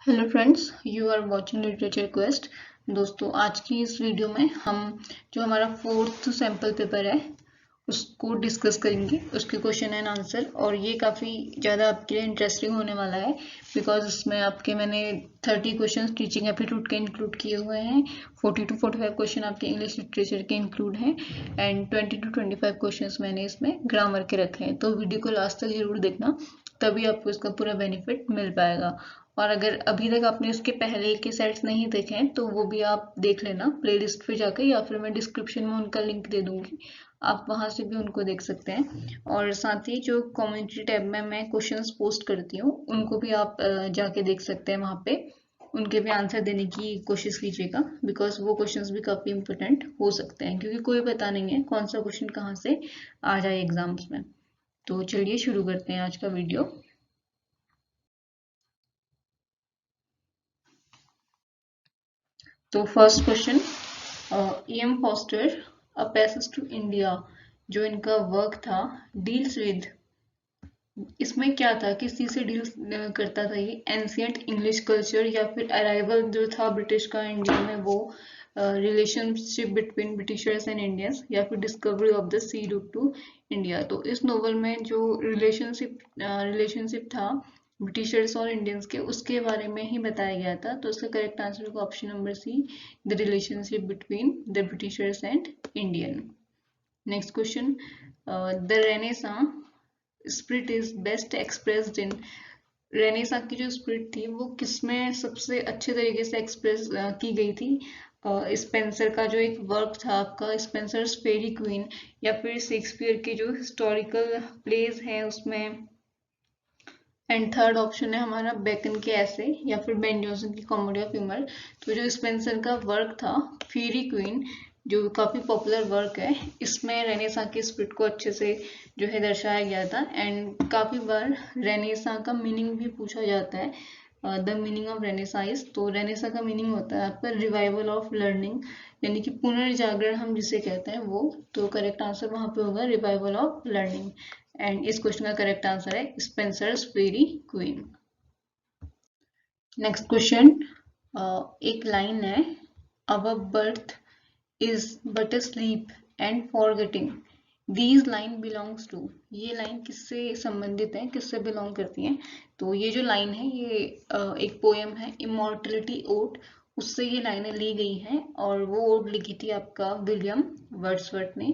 Hello friends, you are watching literature quest. दोस्तों, आज की इस वीडियो में हम जो हमारा फोर्थ सैम्पल पेपर है उसको डिस्कस करेंगे, उसके क्वेश्चन एंड आंसर। और ये काफ़ी ज़्यादा आपके लिए इंटरेस्टिंग होने वाला है बिकॉज इसमें आपके मैंने 30 क्वेश्चन टीचिंग एप्टीट्यूड के इंक्लूड किए हुए हैं, 40 to 45 क्वेश्चन आपके इंग्लिश लिटरेचर के इंक्लूड हैं एंड 20 to 25 क्वेश्चन मैंने इसमें ग्रामर के रखे हैं। तो वीडियो को लास्ट तक जरूर देखना, तभी आपको इसका पूरा बेनिफिट मिल पाएगा। और अगर अभी तक आपने इसके पहले के सेट्स नहीं देखे हैं तो वो भी आप देख लेना प्लेलिस्ट पे जाकर, या फिर मैं डिस्क्रिप्शन में उनका लिंक दे दूंगी, आप वहां से भी उनको देख सकते हैं। और साथ ही जो कम्युनिटी टैब में मैं क्वेश्चंस पोस्ट करती हूँ उनको भी आप जाके देख सकते हैं, वहां पे उनके भी आंसर देने की कोशिश कीजिएगा बिकॉज वो क्वेश्चंस भी काफी इंपॉर्टेंट हो सकते हैं, क्योंकि कोई पता नहीं है कौन सा क्वेश्चन कहाँ से आ जाए एग्जाम्स में। तो चलिए शुरू करते हैं आज का वीडियो। तो first question, M Forster a passage to India, जो इनका वर्क था, डील्स विद, इसमें क्या था, किस चीज से डील करता था ये, एंशियंट इंग्लिश कल्चर या फिर अराइवल जो था ब्रिटिश का इंडिया में वो, relationship between Britishers and Indians, या फिर discovery of the sea route to India. तो इस नोवेल में जो रिलेशनशिप था ब्रिटिशर्स और इंडियंस के, उसके बारे में ही बताया गया था। तो इसका करेक्ट आंसर होगा option number C, the relationship between the Britishers and Indian. Next question, the renaissance spirit is best expressed in, renaissance की जो स्पिरिट थी वो किसमें सबसे अच्छे तरीके से एक्सप्रेस की गई थी। स्पेंसर का जो एक वर्क था आपका, स्पेंसर्स फेरी क्वीन, या फिर शेक्सपियर के जो हिस्टोरिकल प्लेज हैं उसमें, एंड थर्ड ऑप्शन है हमारा बेकन के ऐसे, या फिर बेन जॉनसन की कॉमेडी ऑफ ह्यूमर। तो जो स्पेंसर का वर्क था फेरी क्वीन, जो काफी पॉपुलर वर्क है, इसमें रेनेसां की स्पिरिट को अच्छे से जो है दर्शाया गया था। एंड काफी बार रेनेसां का मीनिंग भी पूछा जाता है, द मीनिंग ऑफ रेनेसाइज। तो रेनेसा का मीनिंग होता है आपका रिवाइवल ऑफ लर्निंग, यानी कि पुनर्जागरण हम जिसे कहते हैं वो। तो करेक्ट आंसर वहां पे होगा रिवाइवल ऑफ लर्निंग। एंड इस क्वेश्चन का करेक्ट आंसर है स्पेंसर्स फेरी क्वीन। नेक्स्ट क्वेश्चन, एक लाइन है, अवर birth is but a sleep and forgetting, these line belongs to, ये लाइन किससे संबंधित है, किससे बिलोंग करती है। तो ये जो लाइन है ये एक पोएम है, इमॉर्टलिटी ओड, उससे ये लाइनें ली गई हैं और वो ओड लिखी थी आपका विलियम वर्ड्सवर्थ ने।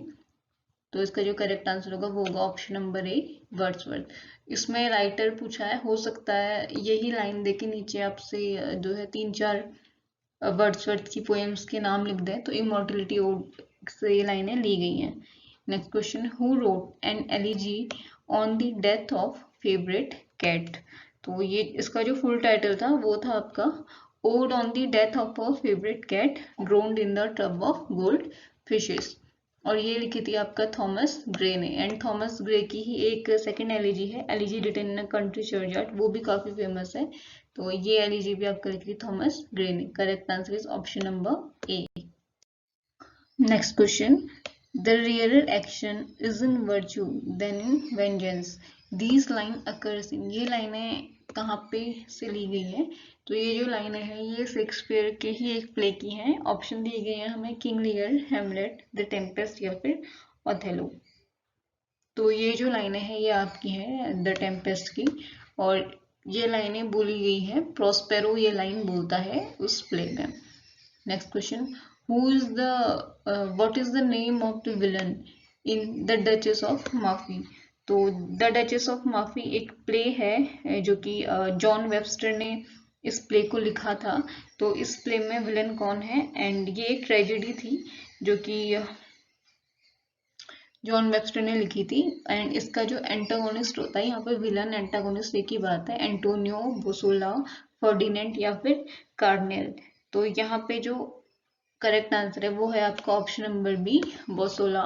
तो इसका जो करेक्ट आंसर होगा वो होगा ऑप्शन नंबर ए, वर्ड्सवर्थ। इसमें राइटर पूछा है, हो सकता है यही लाइन देके नीचे आपसे जो है 3-4 वर्ड्सवर्थ की पोएम्स के नाम लिख दें, तो इमॉर्टलिटी ओड से ये लाइनें ली गई हैं। Next question, who wrote an elegy on the death of favourite cat. तो ये इसका जो फुल टाइटल था वो था आपका ode on the death of a favourite cat drowned in the tub of gold fishes, और ये लिखी थी आपका थॉमस ग्रे ने। एंड थॉमस ग्रे की ही एक सेकंड एलिजी है, elegy written in country churchyard, वो भी काफी फेमस है। तो ये एलिजी भी आपका लिखी थी थॉमस ग्रे ने। Correct answer is option number A. Next question, the rarer action is in virtue than in vengeance, these line occurs in, ये लाइनें कहाँ पे से ली गई है। तो ये जो लाइनें हैं ये शेक्सपियर के ही एक प्ले की हैं। ऑप्शन दिए गए हैं हमें, King Lear, Hamlet, the Tempest, या फिर ओथेलो। तो ये जो लाइनें हैं ये आपकी हैं द टेम्पेस्ट की, और ये लाइनें बोली गई है, प्रोस्पेरो ये लाइन बोलता है उस प्ले में। Next question, who is the what is the name of the villain in the duchess of माफी। तो द डचेस ऑफ माफी एक प्ले है जो कि जॉन वेबस्टर ने इस प्ले को लिखा था। तो इस प्ले में विलन कौन है, एंड ये एक ट्रेजेडी थी जो कि जॉन वेबस्टर ने लिखी थी। एंड इसका जो एंटागोनिस्ट होता है, यहाँ पे विलन एंटागोनिस्ट एक ही बात है, एंटोनियो बोसोला, फर्डिनेंट, या फिर कार्नेल। तो यहाँ पे जो करेक्ट आंसर है वो है आपका option number B, Bosola.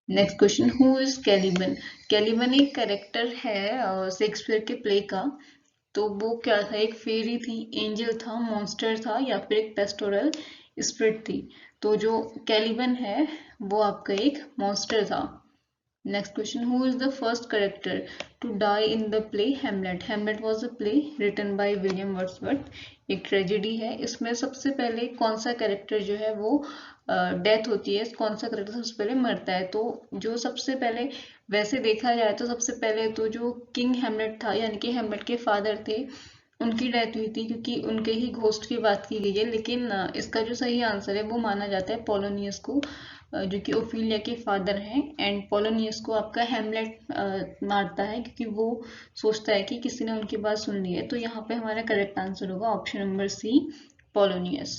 Next question, who is Caliban. Caliban एक कैरेक्टर है शेक्सपियर के प्ले का। तो वो क्या था, एक फेरी थी, एंजल था, मॉन्स्टर था, या फिर एक पेस्टोरल स्पिरिट थी। तो जो कैलिबन है वो आपका एक मॉन्स्टर था। Next question, who is the first character to die in the play Hamlet? Hamlet was a play written by William Wordsworth. एक ट्रेजेडी है. इसमें सबसे पहले कौन सा कैरेक्टर जो है वो डेथ होती है, कौन सा कैरेक्टर सबसे पहले मरता है? तो जो सबसे पहले वैसे देखा जाए तो सबसे पहले तो जो किंग हेमलेट था, यानी कि हेमलेट के फादर थे, उनकी डेथ हुई थी, क्योंकि उनके ही घोस्ट की बात की गई है. लेकिन इसका जो सही आंसर है वो माना जाता है पोलोनियस को, जो कि ओफिलिया के फादर हैं. एंड पोलोनियस को आपका हेमलेट मारता है, क्योंकि वो सोचता है कि किसी ने उनकी बात सुन ली है. तो यहाँ पे हमारा करेक्ट आंसर होगा option number C, Polonius.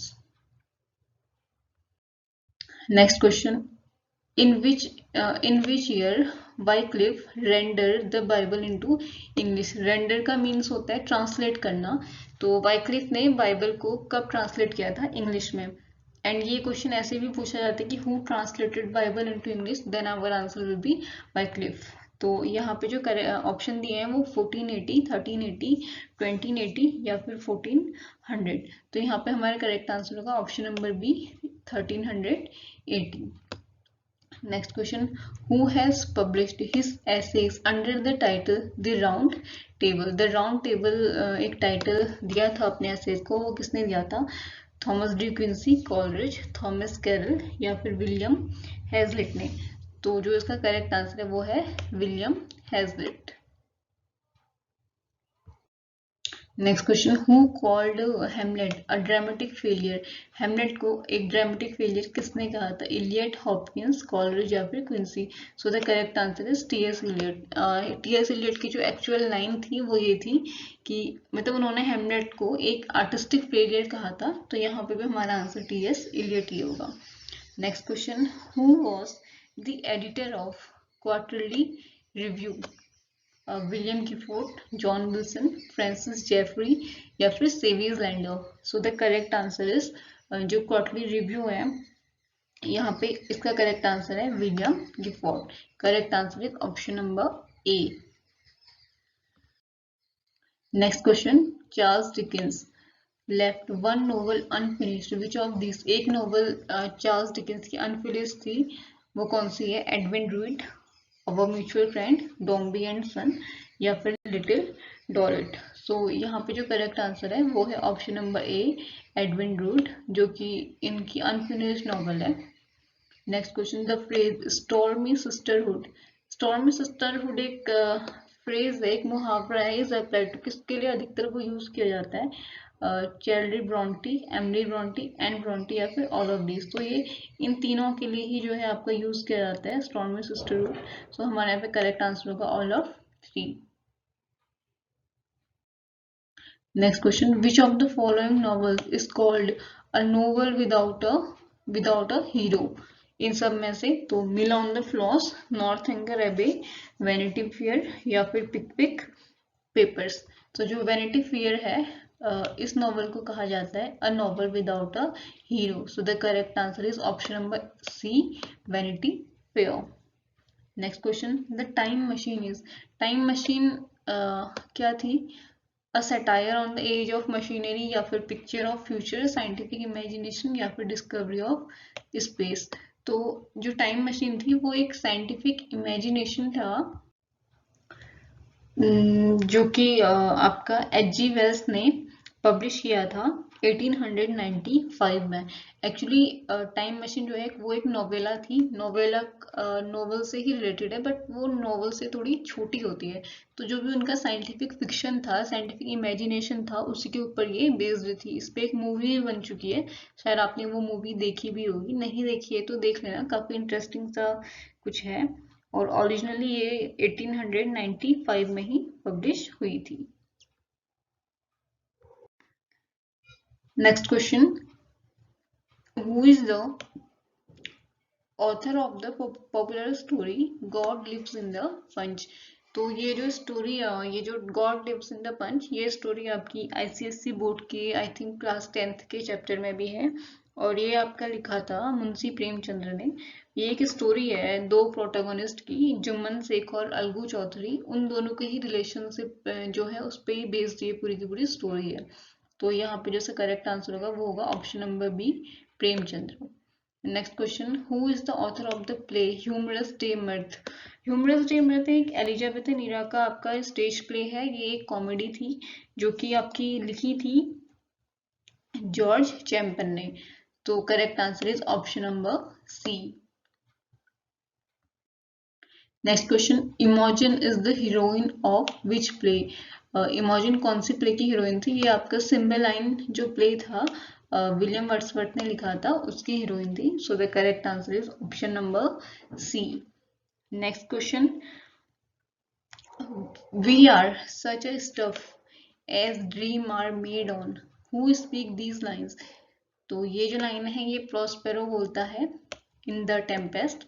Next question, in which year Wycliffe rendered the Bible into English? Render का मीन्स होता है ट्रांसलेट करना. तो वाइक्लिफ ने बाइबल को कब ट्रांसलेट किया था इंग्लिश में? एंड ये क्वेश्चन ऐसे भी पूछा जाता है कि who translated Bible into English, then our answer will be Wycliffe. तो यहाँ पे जो ऑप्शन दिए हैं वो 1480, 1380, 2080 या फिर 1400. तो यहाँ पे हमारा करेक्ट आंसर होगा option number B, 1380. Next question, who has published his essays under the title The Round Table? The Round Table एक टाइटल दिया था अपने एसेज को, वो किसने दिया था? Thomas De Quincey, Coleridge, Thomas Carroll या फिर विलियम हैजलिट ने. तो जो इसका करेक्ट आंसर है वो है William Hazlitt. Next question, who called Hamlet a dramatic failure? Hamlet को एक ड्रामेटिक फेलियर किसने कहा था? इलियट, हॉपकिंस, कॉलरिज या फिर Quincey. So the correct answer is T S. Eliot. T S. Eliot की जो एक्चुअल लाइन थी वो ये थी कि मतलब उन्होंने हेमलेट को एक आर्टिस्टिक फेलियर कहा था. तो यहाँ पे भी हमारा आंसर टी.एस. इलियट ही होगा. Next question, who was the editor of quarterly review? William Gifford, John Wilson, Francis Jeffrey या फिर Saviours Landor. So the correct answer is, जो क्वार्टरली रिव्यू है यहाँ पे इसका करेक्ट आंसर है William Gifford. Correct answer is option number A. Next question, Charles Dickens left one novel unfinished, which of this? एक novel Charles Dickens की unfinished थी, वो कौन सी है? Edwin ड्रूइट, our mutual friend, डोम्बी and सन या फिर लिटिल डॉरेट. सो यहाँ पे जो करेक्ट आंसर है वो है ऑप्शन नंबर ए, एडविन ड्रूइट, जो कि इनकी अनफिनिश्ड नॉवल है. Next question, the phrase stormy sisterhood. Stormy sisterhood एक फ्रेज है, एक मुहावरा है. इज अप्लाई टू किसके लिए अधिकतर वो यूज किया जाता है? Charlie Bronte, Emily Bronte, Anne Bronte या फिर ऑल ऑफ दीज. तो ये इन तीनों के लिए ही जो है आपका यूज किया जाता है स्टॉर्मी सिस्टरहुड. सो हमारे यहाँ पे करेक्ट आंसर होगा all of three. Next question, which of the following novels is called a novel without a hero? इन सब में से तो Mill on the Floss, Northanger Abbey, Vanity fair या फिर पिकविक पेपर्स. तो जो वैनिटी फेयर है इस नॉवल को कहा जाता है a novel without a hero. So the correct answer is option number C, Vanity Fair. Next question, the Time Machine is. Time Machine क्या थी? A satire on the age of machinery या फिर picture of future, scientific imagination या फिर discovery of space. तो जो time machine थी वो एक साइंटिफिक इमेजिनेशन था, जो कि आपका एच.जी. वेल्स ने पब्लिश किया था 1895 में. एक्चुअली टाइम मशीन जो है वो एक नोवेला थी. नोवेल से ही रिलेटेड है, बट वो नोवेल से थोड़ी छोटी होती है. तो जो भी उनका साइंटिफिक फिक्शन था, साइंटिफिक इमेजिनेशन था, उसी के ऊपर ये बेस्ड थी. इस पे एक मूवी बन चुकी है, शायद आपने वो मूवी देखी भी होगी. नहीं देखी है तो देख लेना, काफी इंटरेस्टिंग सा कुछ है. और ओरिजिनली ये 1895 में ही पब्लिश हुई थी. Next question, who is the author of the popular story God lives in the Panch? तो ये जो स्टोरी, ये जो God lives in the Panch, ये स्टोरी आपकी आईसीएससी बोर्ड के आई थिंक क्लास 10th के चैप्टर में भी है. और ये आपका लिखा था मुंशी प्रेमचंद्र ने. ये एक स्टोरी है दो प्रोटोगोनिस्ट की, जुम्मन शेख और अलगू चौधरी. उन दोनों के ही रिलेशनशिप जो है उस पर ही बेस्ड ये पूरी की पूरी स्टोरी है. तो यहाँ पे जैसे करेक्ट आंसर होगा वो होगा option number B, Premchandra. Next question, who is the author of the play humorous day mirth? Humorous day mirth एक एलिजाबेथ नीरा का आपका स्टेज प्ले है। ये एक कॉमेडी थी जो कि आपकी लिखी थी जॉर्ज चैम्पन ने। तो correct answer is option number C. Next question, Imogen is the heroine of which play. Imogen कौन सी प्ले की हीरोइन थी? ये आपका सिम्बेलाइन जो प्ले था विलियम वर्ड्सवर्थ ने लिखा था, उसकी हीरोइन थी। So the correct answer is option number C. Next question, we are such a stuff as dream are made on, who speak these lines। तो ये जो लाइन है ये प्रोस्पेरो बोलता है इन द टेम्पेस्ट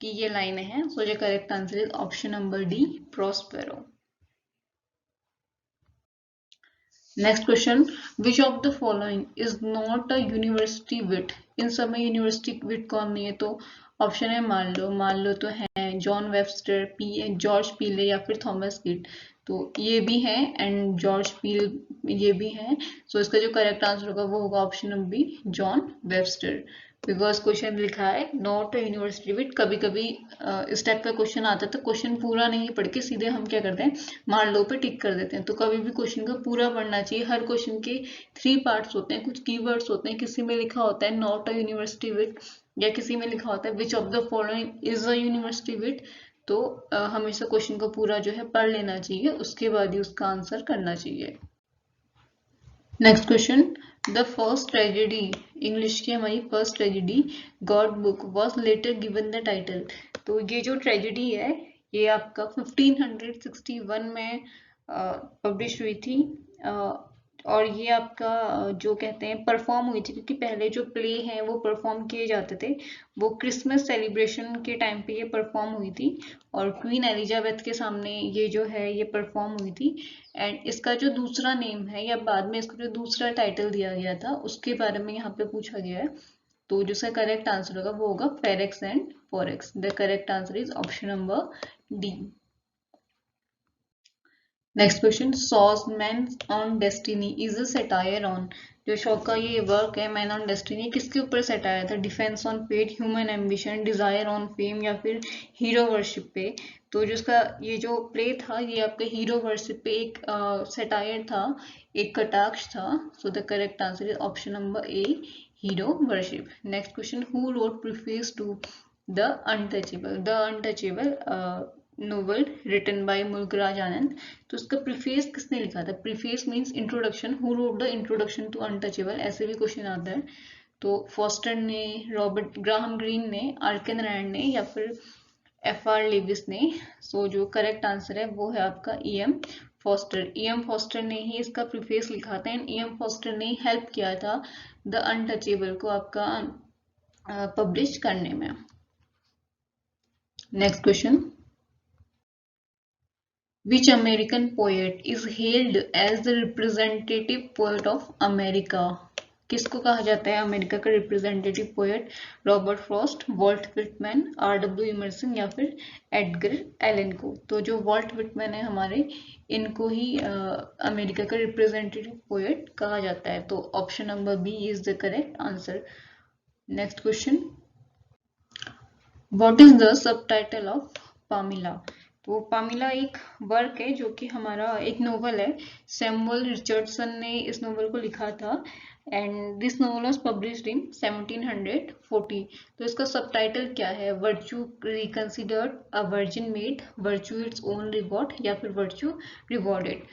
की ये लाइन है। सो जो correct answer is option number D, Prospero. Next question, which of the following is not a university wit. इन सब में यूनिवर्सिटी विट कौन नहीं है? तो ऑप्शन है मान लो तो है जॉन वेबस्टर, जॉर्ज पीले या फिर थॉमस किट। तो ये भी है एंड जॉर्ज पील ये भी है। सो इसका जो करेक्ट आंसर होगा वो होगा option number B, John Webster. Because question लिखा है नॉट यूनिवर्सिटी विट। कभी कभी इस टाइप का क्वेश्चन आता है तो क्वेश्चन पूरा नहीं पढ़ के सीधे हम क्या करते हैं, मान लो पे टिक कर देते हैं। तो कभी भी क्वेश्चन को पूरा पढ़ना चाहिए। हर क्वेश्चन के 3 पार्ट्स होते हैं, कुछ कीवर्ड्स होते हैं। किसी में लिखा होता है नॉट अ यूनिवर्सिटी विट या किसी में लिखा होता है which of the following is a university wit. तो हमेशा क्वेश्चन को पूरा जो है पढ़ लेना चाहिए, उसके बाद ही उसका आंसर करना चाहिए। Next question, the first tragedy, English की हमारी first tragedy God book was later given the title. तो ये जो ट्रेजेडी है ये आपका 1561 में पब्लिश हुई थी। और ये आपका जो कहते हैं परफॉर्म हुई थी, क्योंकि पहले जो प्ले हैं वो परफॉर्म किए जाते थे, वो क्रिसमस सेलिब्रेशन के टाइम पे ये परफॉर्म हुई थी और क्वीन एलिजाबेथ के सामने ये जो है ये परफॉर्म हुई थी। एंड इसका जो दूसरा नेम है या बाद में इसको जो दूसरा टाइटल दिया गया था उसके बारे में यहाँ पे पूछा गया है। तो जो इसका करेक्ट आंसर होगा वो होगा Ferrex and Porrex. The correct answer is option number D. Next question, Shaw's Man on Destiny is a satire on. जो शो का ये वर्क है मैन ऑन डेस्टिनी, किसके ऊपर सटायर था? Defence on fate, human ambition, desire on fame या फिर hero worship पे। तो जो इसका ये जो प्ले था ये आपके हीरो वर्शिप पे एक सटायर था, एक कटाक्ष था। So the correct answer is option number A, hero worship. Next question, who wrote preface to the Untouchable. The Untouchable novel written by Mulk Raj Anand. तो इसका प्रीफेस किसने लिखा था? Preface means introduction. Who wrote the introduction to Untouchable, ऐसे भी question आता है। तो फॉस्टर ने, रॉबर्ट ग्राहम ग्रीन ने, आर्कन रैंड ने या फिर एफ.आर. लेविस ने। सो जो करेक्ट आंसर है वो है आपका ई.एम. फॉस्टर। ई.एम. फॉस्टर ने ही इसका प्रीफेस लिखा था एंड ई.एम. फॉस्टर ने हेल्प किया था द अनटचेबल को आपका पब्लिश करने में। Next question, Which American poet is hailed as the representative poet of America? किसको कहा जाता है अमेरिका का representative poet? Robert Frost, Walt Whitman, R.W. Emerson या फिर एडगर एलन को। तो जो वॉल्ट विटमैन है हमारे, इनको ही अमेरिका का रिप्रेजेंटेटिव पोएट कहा जाता है। तो option number B is the correct answer. Next question, what is the subtitle of Pamela. तो पामिला एक वर्क है जो कि हमारा एक नोवेल है। सैमुअल रिचर्डसन ने इस नोवेल को लिखा था and this novel was published in 1740। तो इसका सबटाइटल क्या है? Virtue reconsidered, a virgin made, virtue its own reward या फिर वर्च्यू रिवॉर्डेड।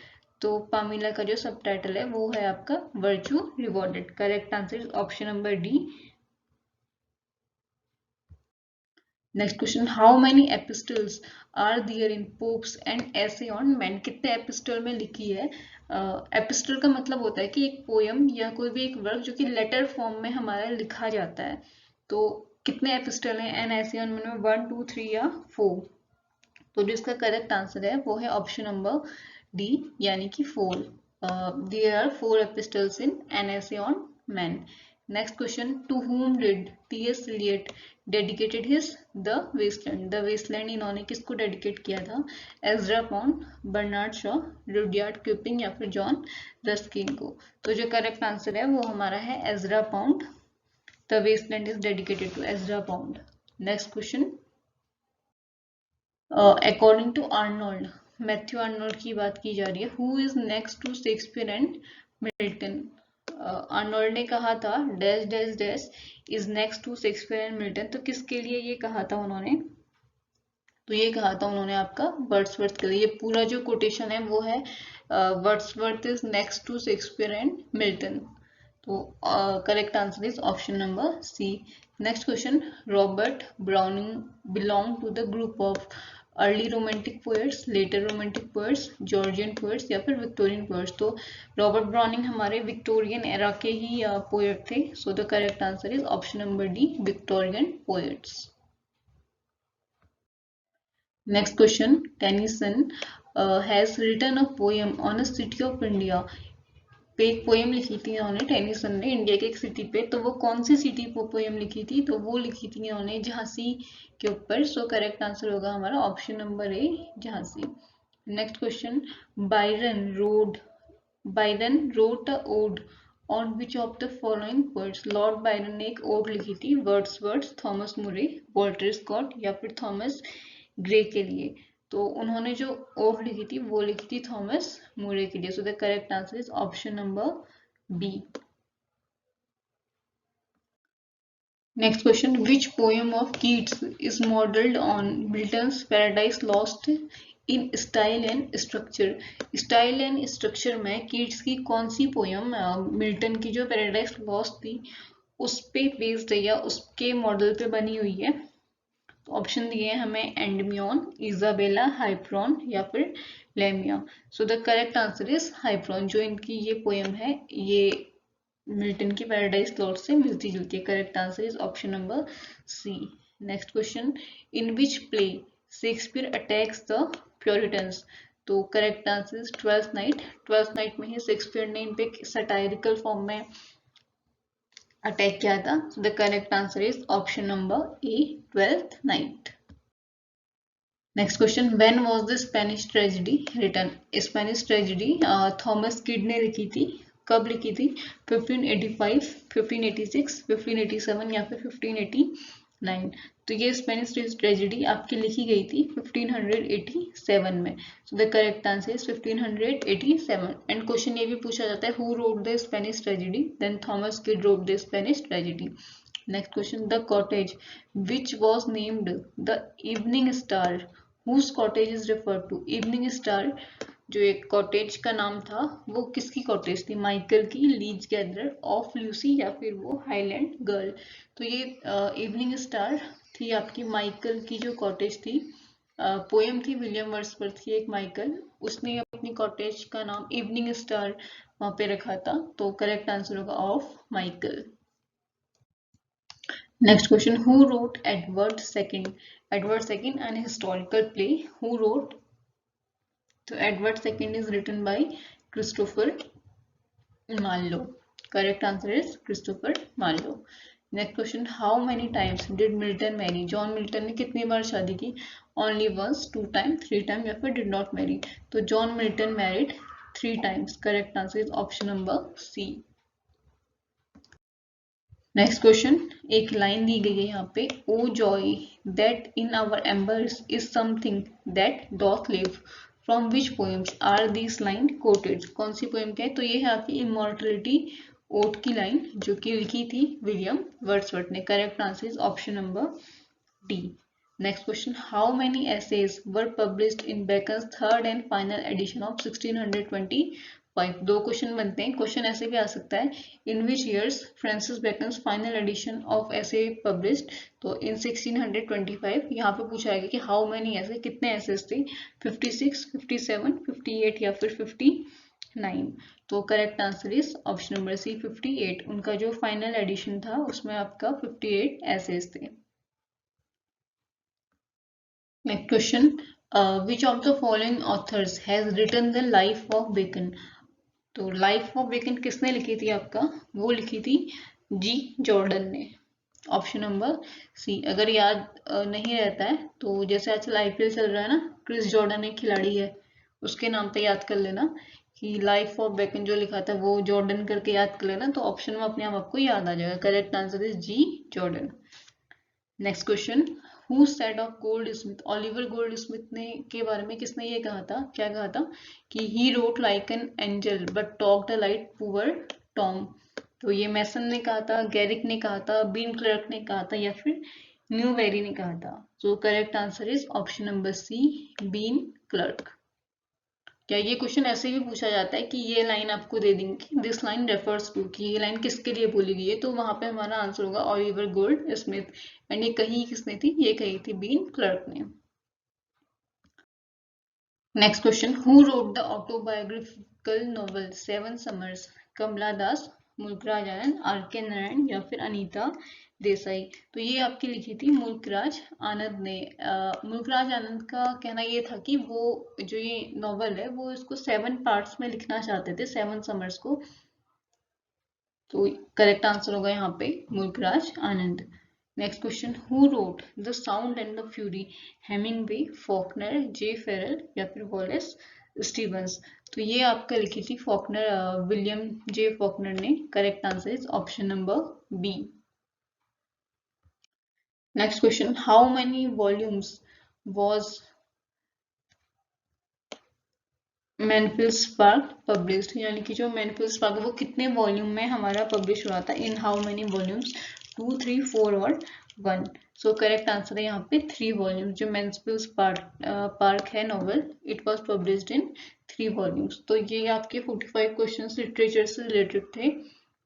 तो पामिला का जो सबटाइटल है वो है आपका virtue rewarded. Correct answer is option number D. Next question, how many epistles are there in Pope's and essay on man. कितने एपिस्टल में लिखी है? एपिस्टल का मतलब होता है कि एक पोयम या कोई भी एक वर्क जो कि लेटर फॉर्म में हमारा लिखा जाता है। तो कितने एपिस्टल हैं एन एसे ऑन मैन में? 1, 2, 3 या 4। तो जो इसका करेक्ट आंसर है वो है ऑप्शन नंबर डी, यानी कि 4। There are 4 epistles in an Essay on Man. Next question, to whom did T.S. Eliot dedicated his The Wasteland। The Wasteland इन्होंने किसको डेडिकेट किया था? Ezra Pound, Bernard Shaw, Rudyard Kipling या फिर John Ruskin को। तो जो करेक्ट आंसर है वो हमारा है Ezra Pound. The Wasteland is dedicated to Ezra Pound. Next question, according to Arnold, Matthew Arnold की बात की जा रही है, who is next to Shakespeare and Milton. Arnold ने कहा था dash dash dash is next to Shakespeare and Milton, तो किसके लिए ये कहा था उन्होंने? तो ये कहा था उन्होंने आपका वर्ड्सवर्थ के लिए। ये पूरा जो कोटेशन है वो है Wordsworth is next to Shakespeare and Milton. तो correct answer is option number C. Next question, Robert Browning belong to the group of early Romantic poets, later Romantic poets, Georgian poets या फिर Victorian poets. तो Robert Browning हमारे Victorian era के ही poet थे। So the correct answer is option number D, Victorian poets. Next question, Tennyson has written a poem on a city of India. पे एक poem लिखी थी इन्होंने, टेनिसन ने, इंडिया के एक सिटी पे। तो वो कौन सी सिटी पे पोएम लिखी थी? तो वो लिखी थी इन्होंने झांसी के ऊपर। सो करेक्ट आंसर होगा हमारा option number A, Jhansi. Next question, Byron wrote a odd on which of the following poets. Lord Byron ने एक ओड लिखी थी वर्ड्सवर्थ, थॉमस मुरे, वॉल्टर स्कॉट या फिर थॉमस ग्रे के लिए। तो उन्होंने जो ओड लिखी थी वो लिखी थी थॉमस मुरे के लिए। So the correct answer is option number B. Next question, which poem of Keats is modelled on Milton's Paradise Lost in style and structure. Style and structure में कीट्स की कौन सी पोएम मिल्टन की जो paradise lost थी उस पे based है या उसके मॉडल पे बनी हुई है? तो ऑप्शन दिए हैं हमें एंडमियन, इजाबेला, हाइप्रोन या फिर लेमिया। So the correct answer is Hyperion. जो इनकी ये पोएम है ये मिल्टन की पैराडाइज लॉस्ट से मिलती जुलती है। Correct answer is option number C. Next question, in which play Shakespeare attacks the Puritans. तो correct answer is Twelfth Night. Twelfth Night में ही शेक्सपियर ने इन पे सटायरिकल फॉर्म में अटैक किया था। So the correct answer is option number A, Twelfth Night. Next question, when was the Spanish Tragedy written. Spanish Tragedy Thomas Kyd ने लिखी थी। कब लिखी थी? 1585, 1586, 1587 या फिर 1589। तो ये स्पेनिश ट्रेजेडी आपकी लिखी गई थी 1587 में। So the correct answer is 1587। And question ये भी पूछा जाता है who wrote the Spanish Tragedy, then Thomas Kyd wrote the Spanish Tragedy. Next question, the cottage which was named the Evening Star, whose cottage is refer to. Evening Star जो एक cottage का नाम था वो किसकी कॉटेज थी? Michael की, lease gatherer, of Lucy या फिर वो हाईलैंड गर्ल। तो ये इवनिंग स्टार थी आपकी माइकल की जो कॉटेज थी। पोएम थी विलियम वर्ड्सवर्थ की एक, माइकल, उसने अपनी कॉटेज का नाम इवनिंग स्टार वहां पे रखा था। तो करेक्ट आंसर होगा of Michael. Next question, who wrote Edward II? Edward II, an historical play. Who wrote? So Edward II is written by Christopher Marlowe. Correct answer is Christopher Marlowe. Next question, how many times did Milton marry? John Milton ने कितनी बार शादी की? Only once, 2 times, 3 times या फिर did not marry? तो John Milton married 3 times. Correct answer is option number C. Next question, एक line दी गई है यहाँ पे, O joy that in our embers is something that doth live, from which poems are this line quoted. कौन सी poem का है? तो ये है आपकी इमॉर्टलिटी ओट की लाइन जो कि लिखी थी विलियम वर्ड्सवर्थ ने। Correct answer is option number D. Next question, how many essays were published in Bacon's third and final edition of 1625। दो क्वेश्चन बनते हैं। क्वेश्चन ऐसे भी आ सकता है, in which years Francis Bacon's final edition of essays published. तो in 1625 यहाँ पे पूछा है कि हाउ मेनी ऐसे, कितने एसेज थे? 56, 57, 58 या फिर 59। तो correct answer is option number C, 58। उनका जो फाइनल एडिशन था उसमें आपका 58 एसेज थे। Next question, which of the following authors has written the life of Bacon. तो लाइफ ऑफ बेकन किसने लिखी थी आपका? वो लिखी थी जी जॉर्डन ने। Option number C. अगर याद नहीं रहता है तो जैसे आजकल आईपीएल चल रहा है ना, क्रिस जॉर्डन एक खिलाड़ी है, उसके नाम पे याद कर लेना कि लाइफ ऑफ बेकन जो लिखा था वो जॉर्डन करके याद कर लेना, तो ऑप्शन में अपने आप आपको याद आ जाएगा। Correct answer is G Jordan. Next question, who said of Goldsmith, Oliver Goldsmith ने के बारे में किसने ये कहा था, क्या कहा था कि he wrote like an angel but talked like poor Tom. तो ये मैसन ने कहा था, गैरिक ने कहा था, बीन क्लर्क ने कहा था, या फिर न्यूबेरी ने कहा था। So correct answer is option number C, Bean Clerk. क्या ये क्वेश्चन ऐसे भी पूछा जाता है कि ये लाइन आपको दे देंगे, दिस लाइन रेफर्स टू, कि ये लाइन किसके लिए बोली गई है, तो वहां पे हमारा आंसर होगा ऑलिवर गोल्ड स्मिथ। एंड ये कही किसने थी, ये कही थी बीन क्लर्क ने। Next question, who wrote the autobiographical novel seven summers, Kamala Das, Mulkraj Anand, R K Narayan, या फिर अनीता देसाई। तो ये आपकी लिखी थी मुल्कराज आनंद ने। मुल्कराज आनंद का कहना ये था कि वो जो ये नॉवल है वो इसको 7 पार्ट्स में लिखना चाहते थे, 7 समर्स को। तो करेक्ट आंसर होगा यहाँ पे Mulk Raj Anand. Next question, who wrote the Sound and the Fury, Hemingway, Faulkner, J Farrell, या फिर वॉलेस स्टीवंस। तो ये आपका लिखी थी फॉकनर, विलियम जे फॉकनर ने। Correct answer is option number B. Next question, how many volumes was Manfield Spark published, यानी कि जो मैनफिल्ड स्पार्क है वो कितने वॉल्यूम में हमारा पब्लिश हुआ था, इन हाउ मेनी वॉल्यूम्स, 2, 3, 4 और 1। सो करेक्ट आंसर है यहाँ पे 3 वॉल्यूम्स। जो मैनफिल्ड पार्क है novel, it was published in 3 volumes. तो ये आपके 45 क्वेश्चंस लिटरेचर से रिलेटेड थे।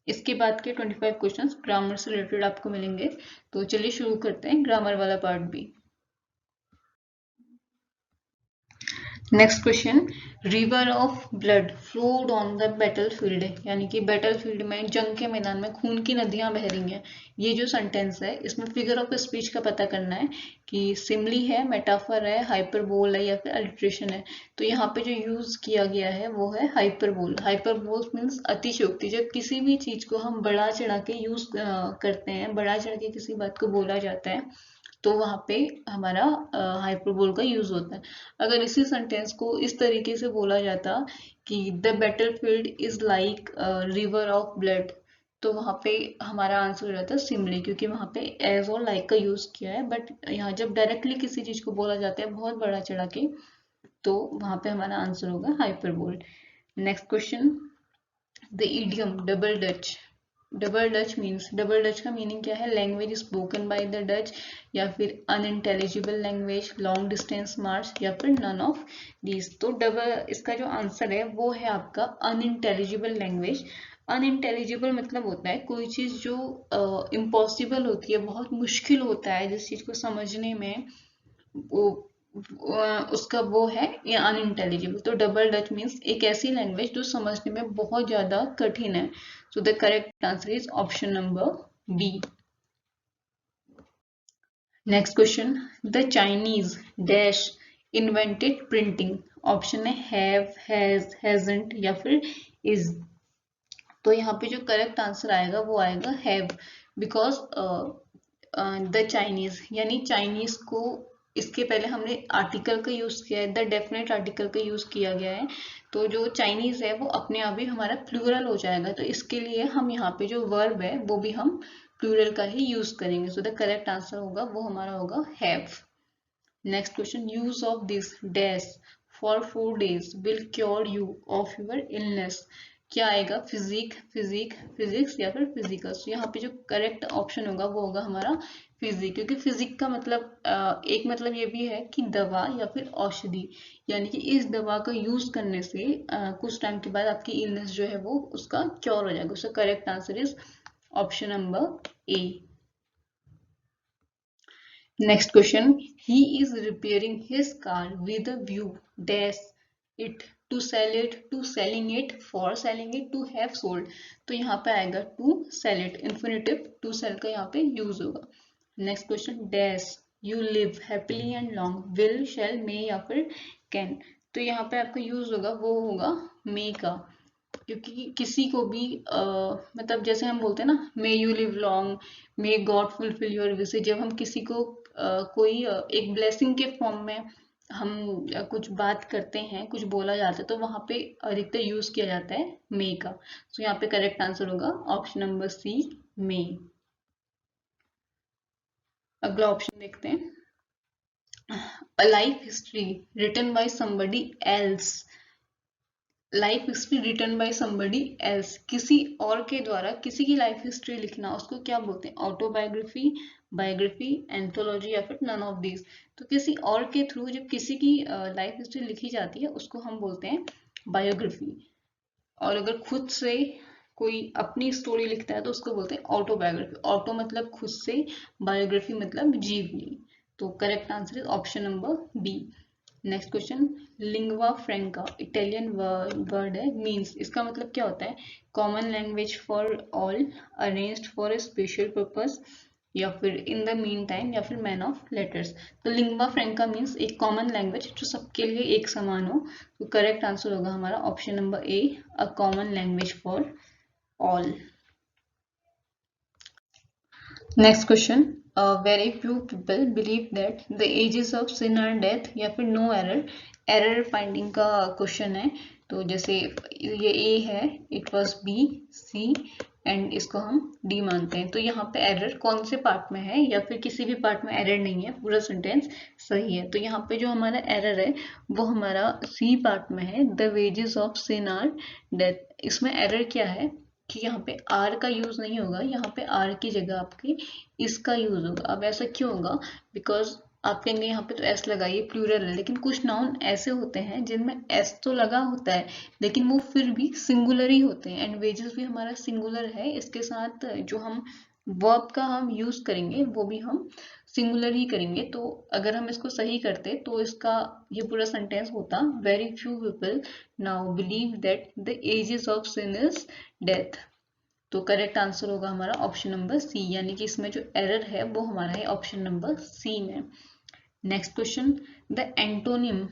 इसके बाद के 25 क्वेश्चंस ग्रामर से रिलेटेड आपको मिलेंगे। तो चलिए शुरू करते हैं ग्रामर वाला पार्ट भी। Next question, river of blood flowed on the battlefield, यानी कि बैटलफील्ड में, जंग के मैदान में खून की नदियां बह रही हैं। ये जो सेंटेंस है इसमें फिगर ऑफ स्पीच का पता करना है कि सिमली है, मेटाफर है, हाइपरबोल है, या फिर अलिट्रेशन है। तो यहाँ पे जो यूज किया गया है वो है हाइपरबोल। हाइपरबोल मीन्स अतिशयोक्ति। जब किसी भी चीज को हम बढ़ा चढ़ा के यूज करते हैं, बढ़ा चढ़ा के किसी बात को बोला जाता है, तो वहां पे हमारा हाइपरबोल का यूज होता है। अगर इसी सेंटेंस को इस तरीके से बोला जाता कि the battlefield is like river of blood, तो वहां पे हमारा आंसर हो जाता है सिमली, क्योंकि वहां पे एज और लाइक का यूज किया है। बट यहाँ जब डायरेक्टली किसी चीज को बोला जाता है बहुत बड़ा चढ़ा के, तो वहां पे हमारा आंसर होगा hyperbole. Next question, the idiom double Dutch. Double Dutch means, double Dutch का मीनिंग क्या है, language spoken by the Dutch, या फिर अनइंटेलिजिबल लैंग्वेज, लॉन्ग डिस्टेंस मार्च, या फिर नन ऑफ दीज। तो डबल, इसका जो आंसर है वो है आपका अनइंटेलिजिबल लैंग्वेज। अनइंटेलिजिबल मतलब होता है कोई चीज जो इम्पॉसिबल होती है, बहुत मुश्किल होता है जिस चीज को समझने में, वो उसका वो है या अनइंटेलिजिबल। तो डबल डच मीन्स एक ऐसी लैंग्वेज जो समझने में बहुत ज्यादा कठिन है। So the correct answer is option number B. Next question, the Chinese dash invented printing. Option है हैव, हैज, हैजंट, या फिर इज। तो यहाँ पे जो करेक्ट आंसर आएगा वो आएगा हैव, बिकॉज द चाइनीज, यानी चाइनीज को, इसके पहले हमने आर्टिकल का यूज किया है, द डेफिनेट आर्टिकल का यूज किया गया है। तो जो चाइनीज है वो अपने आप ही हमारा प्लूरल हो जाएगा, तो इसके लिए हम यहाँ पे जो वर्ब है वो भी हम प्लूरल का ही यूज करेंगे। सो द करेक्ट आंसर होगा वो हमारा होगा have. Next question, use of this dash for 4 days will cure you of your illness. क्या आएगा, फिजिक्स, या फिर फिजिकल। तो यहाँ पे जो करेक्ट ऑप्शन होगा वो होगा हमारा फिजिक, क्योंकि फिजिक का मतलब एक मतलब ये भी है कि दवा या फिर औषधि, यानी कि इस दवा का यूज करने से कुछ टाइम के बाद आपकी इलनेस जो है वो उसका क्योर हो जाएगा। उसका correct answer is option number A. Next question. He is repairing his car with a view dash it to sell it, to selling it, for selling it, to have sold. तो यहाँ पे आएगा to sell it, infinitive to sell का यहाँ पे use होगा। Next question, dash you live happily and long, will, shall, may, या फिर can। तो यहाँ पे आपका use होगा वो होगा may का, क्योंकि किसी को भी मतलब जैसे हम बोलते हैं ना, may you live long, may God fulfil your wishes. जब हम किसी को कोई एक ब्लेसिंग के फॉर्म में हम कुछ बात करते हैं, कुछ बोला जाता है, तो वहां पे अधिकतर यूज किया जाता है मे का। तो यहाँ पे करेक्ट आंसर होगा ऑप्शन नंबर सी, मे। अगला ऑप्शन देखते हैं, A life history written by somebody else. Life history written by somebody else, किसी और के द्वारा किसी की लाइफ हिस्ट्री लिखना, उसको क्या बोलते हैं? ऑटोबायोग्राफी, बायोग्राफी, एंथोलॉजी या फिर नन ऑफ दीज। तो किसी और के थ्रू जब किसी की लाइफ हिस्ट्री लिखी जाती है उसको हम बोलते हैं बायोग्राफी। और अगर खुद से कोई अपनी स्टोरी लिखता है तो उसको बोलते हैं ऑटोबायोग्राफी। ऑटो मतलब खुद से, बायोग्राफी मतलब जीवनी। तो correct answer is option number B. Next question, lingua franca Italian word है, मीन्स, इसका मतलब क्या होता है? Common language for all, arranged for a special purpose, या फिर इन द मीन टाइम, या फिर मैन ऑफ लेटर्स। तो लिंगवा फ्रेंका मीन्स एक कॉमन लैंग्वेज जो सबके लिए एक समान हो। तो करेक्ट आंसर होगा हमारा option number A, a common language for all. Next question, very few people believe that the ages of sin are death, या फिर नो एरर। एरर फाइंडिंग का क्वेश्चन है। तो जैसे ये ए है, it was B, C and इसको हम डी मानते हैं। तो यहाँ पे एरर कौन से पार्ट में है, या फिर किसी भी पार्ट में एरर नहीं है, पूरा सेंटेंस सही है। तो यहाँ पे जो हमारा एरर है वो हमारा सी पार्ट में है, the wages of sin are death. इसमें एरर क्या है कि यहाँ पे आर का यूज नहीं होगा, यहाँ पे आर की जगह आपके इसका यूज होगा। अब ऐसा क्यों होगा? बिकॉज आप कहेंगे यहाँ पे तो एस लगाइए, प्लूरल है, लेकिन कुछ नाउन ऐसे होते हैं जिनमें एस तो लगा होता है लेकिन वो फिर भी सिंगुलर ही होते हैं। एंड वेजेस भी हमारा सिंगुलर है, इसके साथ जो हम वर्ब का हम यूज करेंगे वो भी हम सिंगुलर ही करेंगे। तो अगर हम इसको सही करते तो इसका ये पूरा सेंटेंस होता, very few people now believe that the ages of sin is death. तो करेक्ट आंसर होगा हमारा ऑप्शन नंबर सी, यानी कि इसमें जो एरर है वो हमारा है ऑप्शन नंबर सी में। Next question, the antonym,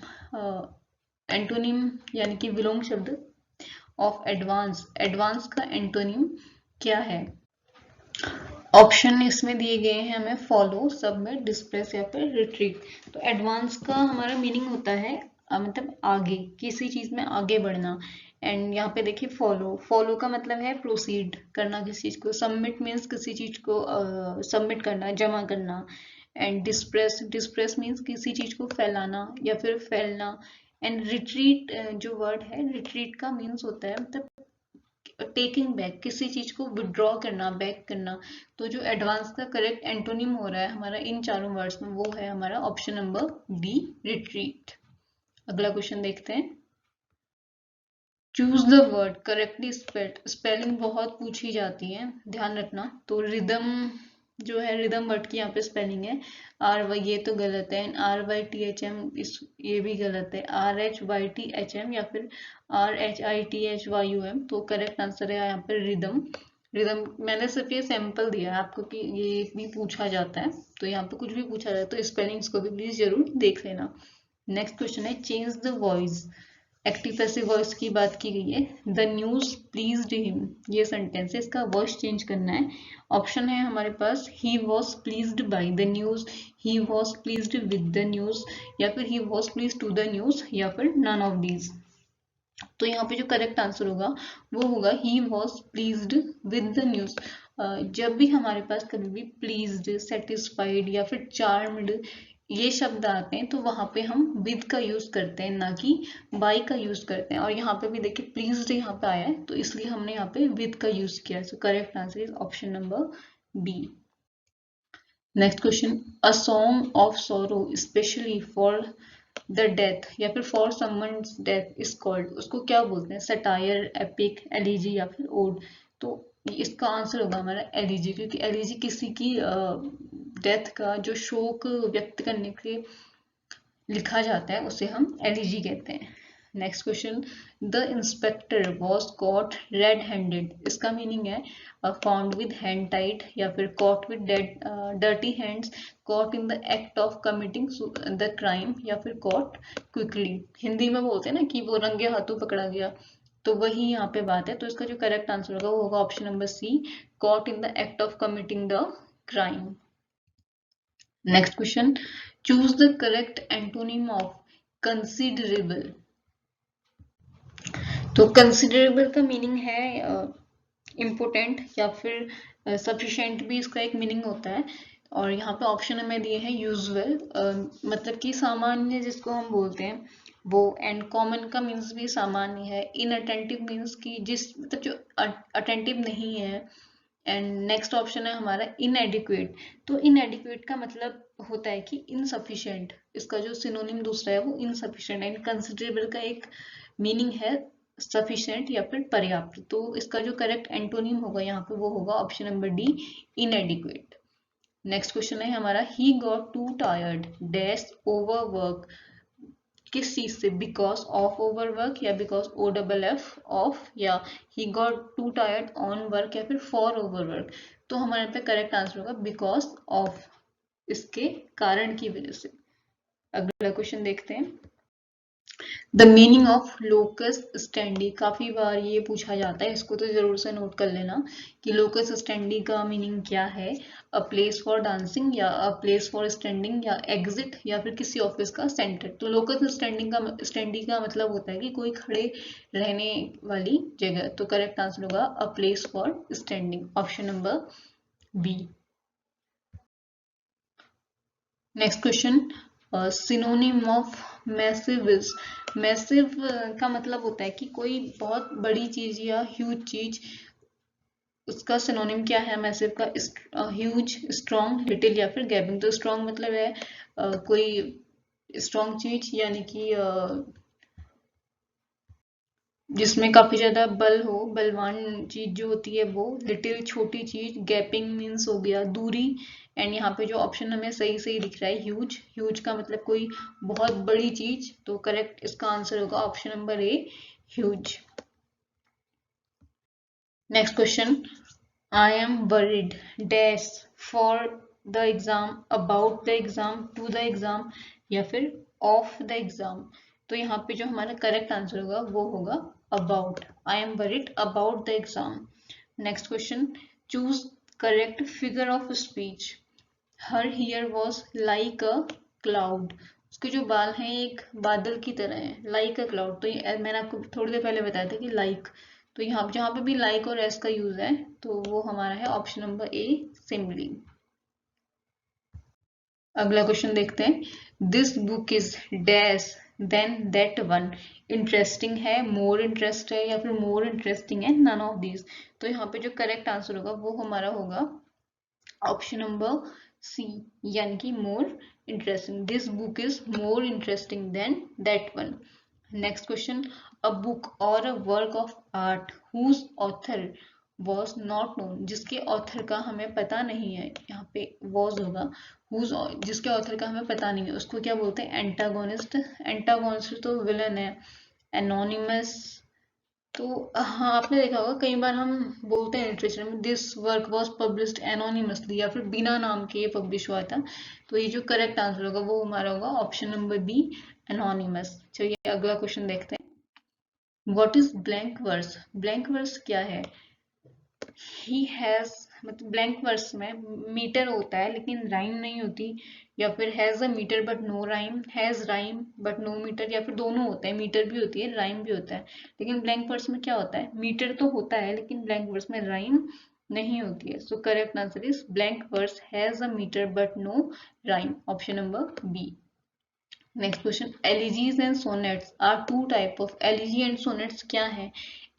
antonym यानी कि विलोम शब्द ऑफ एडवांस, एडवांस का एंटोनिम क्या है? ऑप्शन इसमें दिए गए हैं हमें, फॉलो, सबमिट, डिस्प्रेस या फिर रिट्रीट। तो एडवांस का हमारा मीनिंग होता है मतलब आगे, किसी चीज में आगे बढ़ना। एंड यहाँ पे देखिए फॉलो, फॉलो का मतलब है प्रोसीड करना किसी चीज को। सबमिट मीन्स किसी चीज को सबमिट करना, जमा करना। एंड डिस्प्रेस, डिस्प्रेस मीन्स किसी चीज को फैलाना या फिर फैलना। एंड रिट्रीट जो वर्ड है, रिट्रीट का मीन्स होता है मतलब टेकिंग बैक, किसी चीज को विड्रॉ करना, बैक करना। तो जो एडवांस का करेक्ट एंटोनिम हो रहा है हमारा इन चारों वर्ड्स में, वो है हमारा ऑप्शन नंबर बी, रिट्रीट। अगला क्वेश्चन देखते हैं, choose the word correctly spelled. Spelling बहुत पूछी जाती है, ध्यान रखना। तो रिदम जो है, रिदम वर्ड की यहाँ पे स्पेलिंग है आर वाई, ये तो गलत है। R Y T H M, इस ये भी गलत है। R H Y T H M या फिर R H I T H Y U M. तो करेक्ट आंसर है यहाँ पे रिदम। रिदम मैंने सिर्फ ये सैंपल दिया है आपको कि ये भी पूछा जाता है, तो यहाँ पे कुछ भी पूछा जाए तो स्पेलिंग्स को भी प्लीज जरूर देख लेना। नेक्स्ट क्वेश्चन है, change the voice. Active passive voice की बात की गई है। द न्यूज प्लीज्ड हिम, ये सेंटेंस है, इसका वॉइस चेंज करना है। ऑप्शन है हमारे पास, he was pleased by the news, he was pleased with the news, या फिर he was pleased to the news, या फिर नन ऑफ दीज। तो यहाँ पे जो करेक्ट आंसर होगा वो होगा ही was pleased with the news. जब भी हमारे पास कभी भी प्लीज्ड, सेटिस्फाइड या फिर चार्म्ड ये शब्द आते हैं तो वहां पे हम विद का यूज करते हैं, ना कि बाय का यूज करते हैं। और यहाँ पे भी देखिए प्लीज्ड यहाँ पे आया है तो इसलिए हमने यहाँ पे विद का यूज किया है। So correct answer is option number B. Next question, a song of sorrow specially for the death या फिर for someone's death is called, उसको क्या बोलते हैं? सटायर, एपिक, एलिजी या फिर ओड। तो इसका आंसर होगा हमारा एलिजी, क्योंकि एलिजी किसी की डेथ का जो शोक व्यक्त करने के लिए लिखा जाता है उसे हम एलिजी कहते हैं। Next question, the inspector was caught red handed, इसका मीनिंग है फाउंड विद हैंड टाइड, या फिर caught with dirty hands, cot in the act of committing the crime, या फिर कॉट क्विकली। हिंदी में बोलते हैं ना कि वो रंगे हाथों पकड़ा गया, तो वही यहाँ पे बात है। तो इसका जो करेक्ट आंसर होगा वो होगा option number C, caught in the act of committing the crime. Next question, choose the correct antonym of considerable. तो कंसिडरेबल का मीनिंग है इम्पोर्टेंट या फिर सफिशिएंट भी इसका एक मीनिंग होता है। और यहाँ पे ऑप्शन हमें दिए हैं यूजुअल, मतलब कि सामान्य जिसको हम बोलते हैं वो, एंड कॉमन का मीन्स भी सामान्य है, इनअटेंटिव मीन्स कि जिस मतलब जो अटेंटिव नहीं है, एंड नेक्स्ट ऑप्शन है हमारा इनएडिक्वेट। तो इनएडिक्वेट का मतलब होता है कि इनसफिशिएंट, इसका जो सिनोनिम दूसरा है वो इनसफिशिएंट, एंड कंसिडरेबल का एक मीनिंग है सफिशिएंट या फिर पर्याप्त। तो इसका जो करेक्ट एंटोनिम होगा यहाँ पे वो होगा option number D, inadequate. Next question है हमारा, he got too tired dash over work, किस चीज से, बिकॉज ऑफ ओवर वर्क या because O double F off, या he got too tired on work या फिर फॉर ओवर वर्क। तो हमारे यहाँ पे करेक्ट आंसर होगा बिकॉज ऑफ, इसके कारण की वजह से। अगला क्वेश्चन देखते हैं, the meaning of locus standi, काफी बार ये पूछा जाता है, इसको तो जरूर से नोट कर लेना कि लोकस स्टैंडी का मीनिंग क्या है। अ प्लेस फॉर डांसिंग, या अ प्लेस फॉर स्टैंडिंग, या एग्जिट, या फिर किसी ऑफिस का सेंटर। तो लोकस स्टैंडी का मतलब होता है कि कोई खड़े रहने वाली जगह। तो करेक्ट आंसर होगा a place for standing, option number B. Next question, synonym of massive is, massive का मतलब होता है कि कोई बहुत बड़ी चीज या ह्यूज चीज, उसका सिनोनिम क्या है मैसिव का, ह्यूज, स्ट्रॉन्ग, लिटिल या फिर गैपिंग। तो स्ट्रॉन्ग मतलब है कोई स्ट्रॉन्ग चीज, यानी कि जिसमें काफी ज्यादा बल हो, बलवान चीज जो होती है वो। लिटिल छोटी चीज, गैपिंग मीन्स हो गया दूरी, एंड यहाँ पे जो ऑप्शन हमें सही सही दिख रहा है ह्यूज, ह्यूज का मतलब कोई बहुत बड़ी चीज। तो करेक्ट इसका आंसर होगा option number A, huge. Next question, I am worried dash for the exam, about the exam, to the exam, या फिर ऑफ द एग्जाम। तो यहाँ पे जो हमारा करेक्ट आंसर होगा वो होगा about, I am worried about the exam. Next question, choose correct figure of speech, her hair was like a cloud, उसके जो बाल हैं एक बादल की तरह है, लाइक अ क्लाउड। तो ये मैंने आपको थोड़ी देर पहले बताया था कि लाइक, तो यहाँ जहाँ पे भी लाइक और एस का यूज है तो वो हमारा है ऑप्शन नंबर ए, सिमली। अगला क्वेश्चन देखते हैं, this book is dash than that one, interesting है, मोर इंटरेस्ट है, या फिर मोर इंटरेस्टिंग है, नन ऑफ दीज। तो यहाँ पे जो करेक्ट आंसर होगा वो हमारा होगा ऑप्शन नंबर सी, यानी कि more interesting, this book is more interesting than that one. Next question, a book और a work of art whose author was not known, जिसके ऑथर का हमें पता नहीं है, यहाँ पे वॉज होगा, हुज, जिसके ऑथर का हमें पता नहीं है उसको क्या बोलते हैं, एंटागोनिस्ट। एंटागोनिस्ट तो विलन है। एनोनिमस, तो हाँ आपने देखा होगा कई बार हम बोलते हैं लिटरेचर में, this work was published anonymously, या फिर बिना नाम के ये पब्लिश हुआ था। तो ये जो करेक्ट आंसर होगा वो हमारा होगा ऑप्शन नंबर बी, एनोनिमस। चलिए अगला क्वेश्चन देखते हैं, what is blank verse, blank verse क्या है। ही हैज, मतलब ब्लैंक वर्स में मीटर होता है लेकिन राइम नहीं होती, या फिर has a metre but no rhyme, has rhyme but no metre, या फिर दोनों होते हैं, मीटर भी होती है राइम भी होता है। लेकिन ब्लैंक वर्स में क्या होता है, मीटर तो होता है लेकिन ब्लैंक वर्स में राइम नहीं होती है। So correct answer is blank verse has a metre but no rhyme, option number B. Next question, elegies and sonnets are two type of, elegy and sonnets क्या है,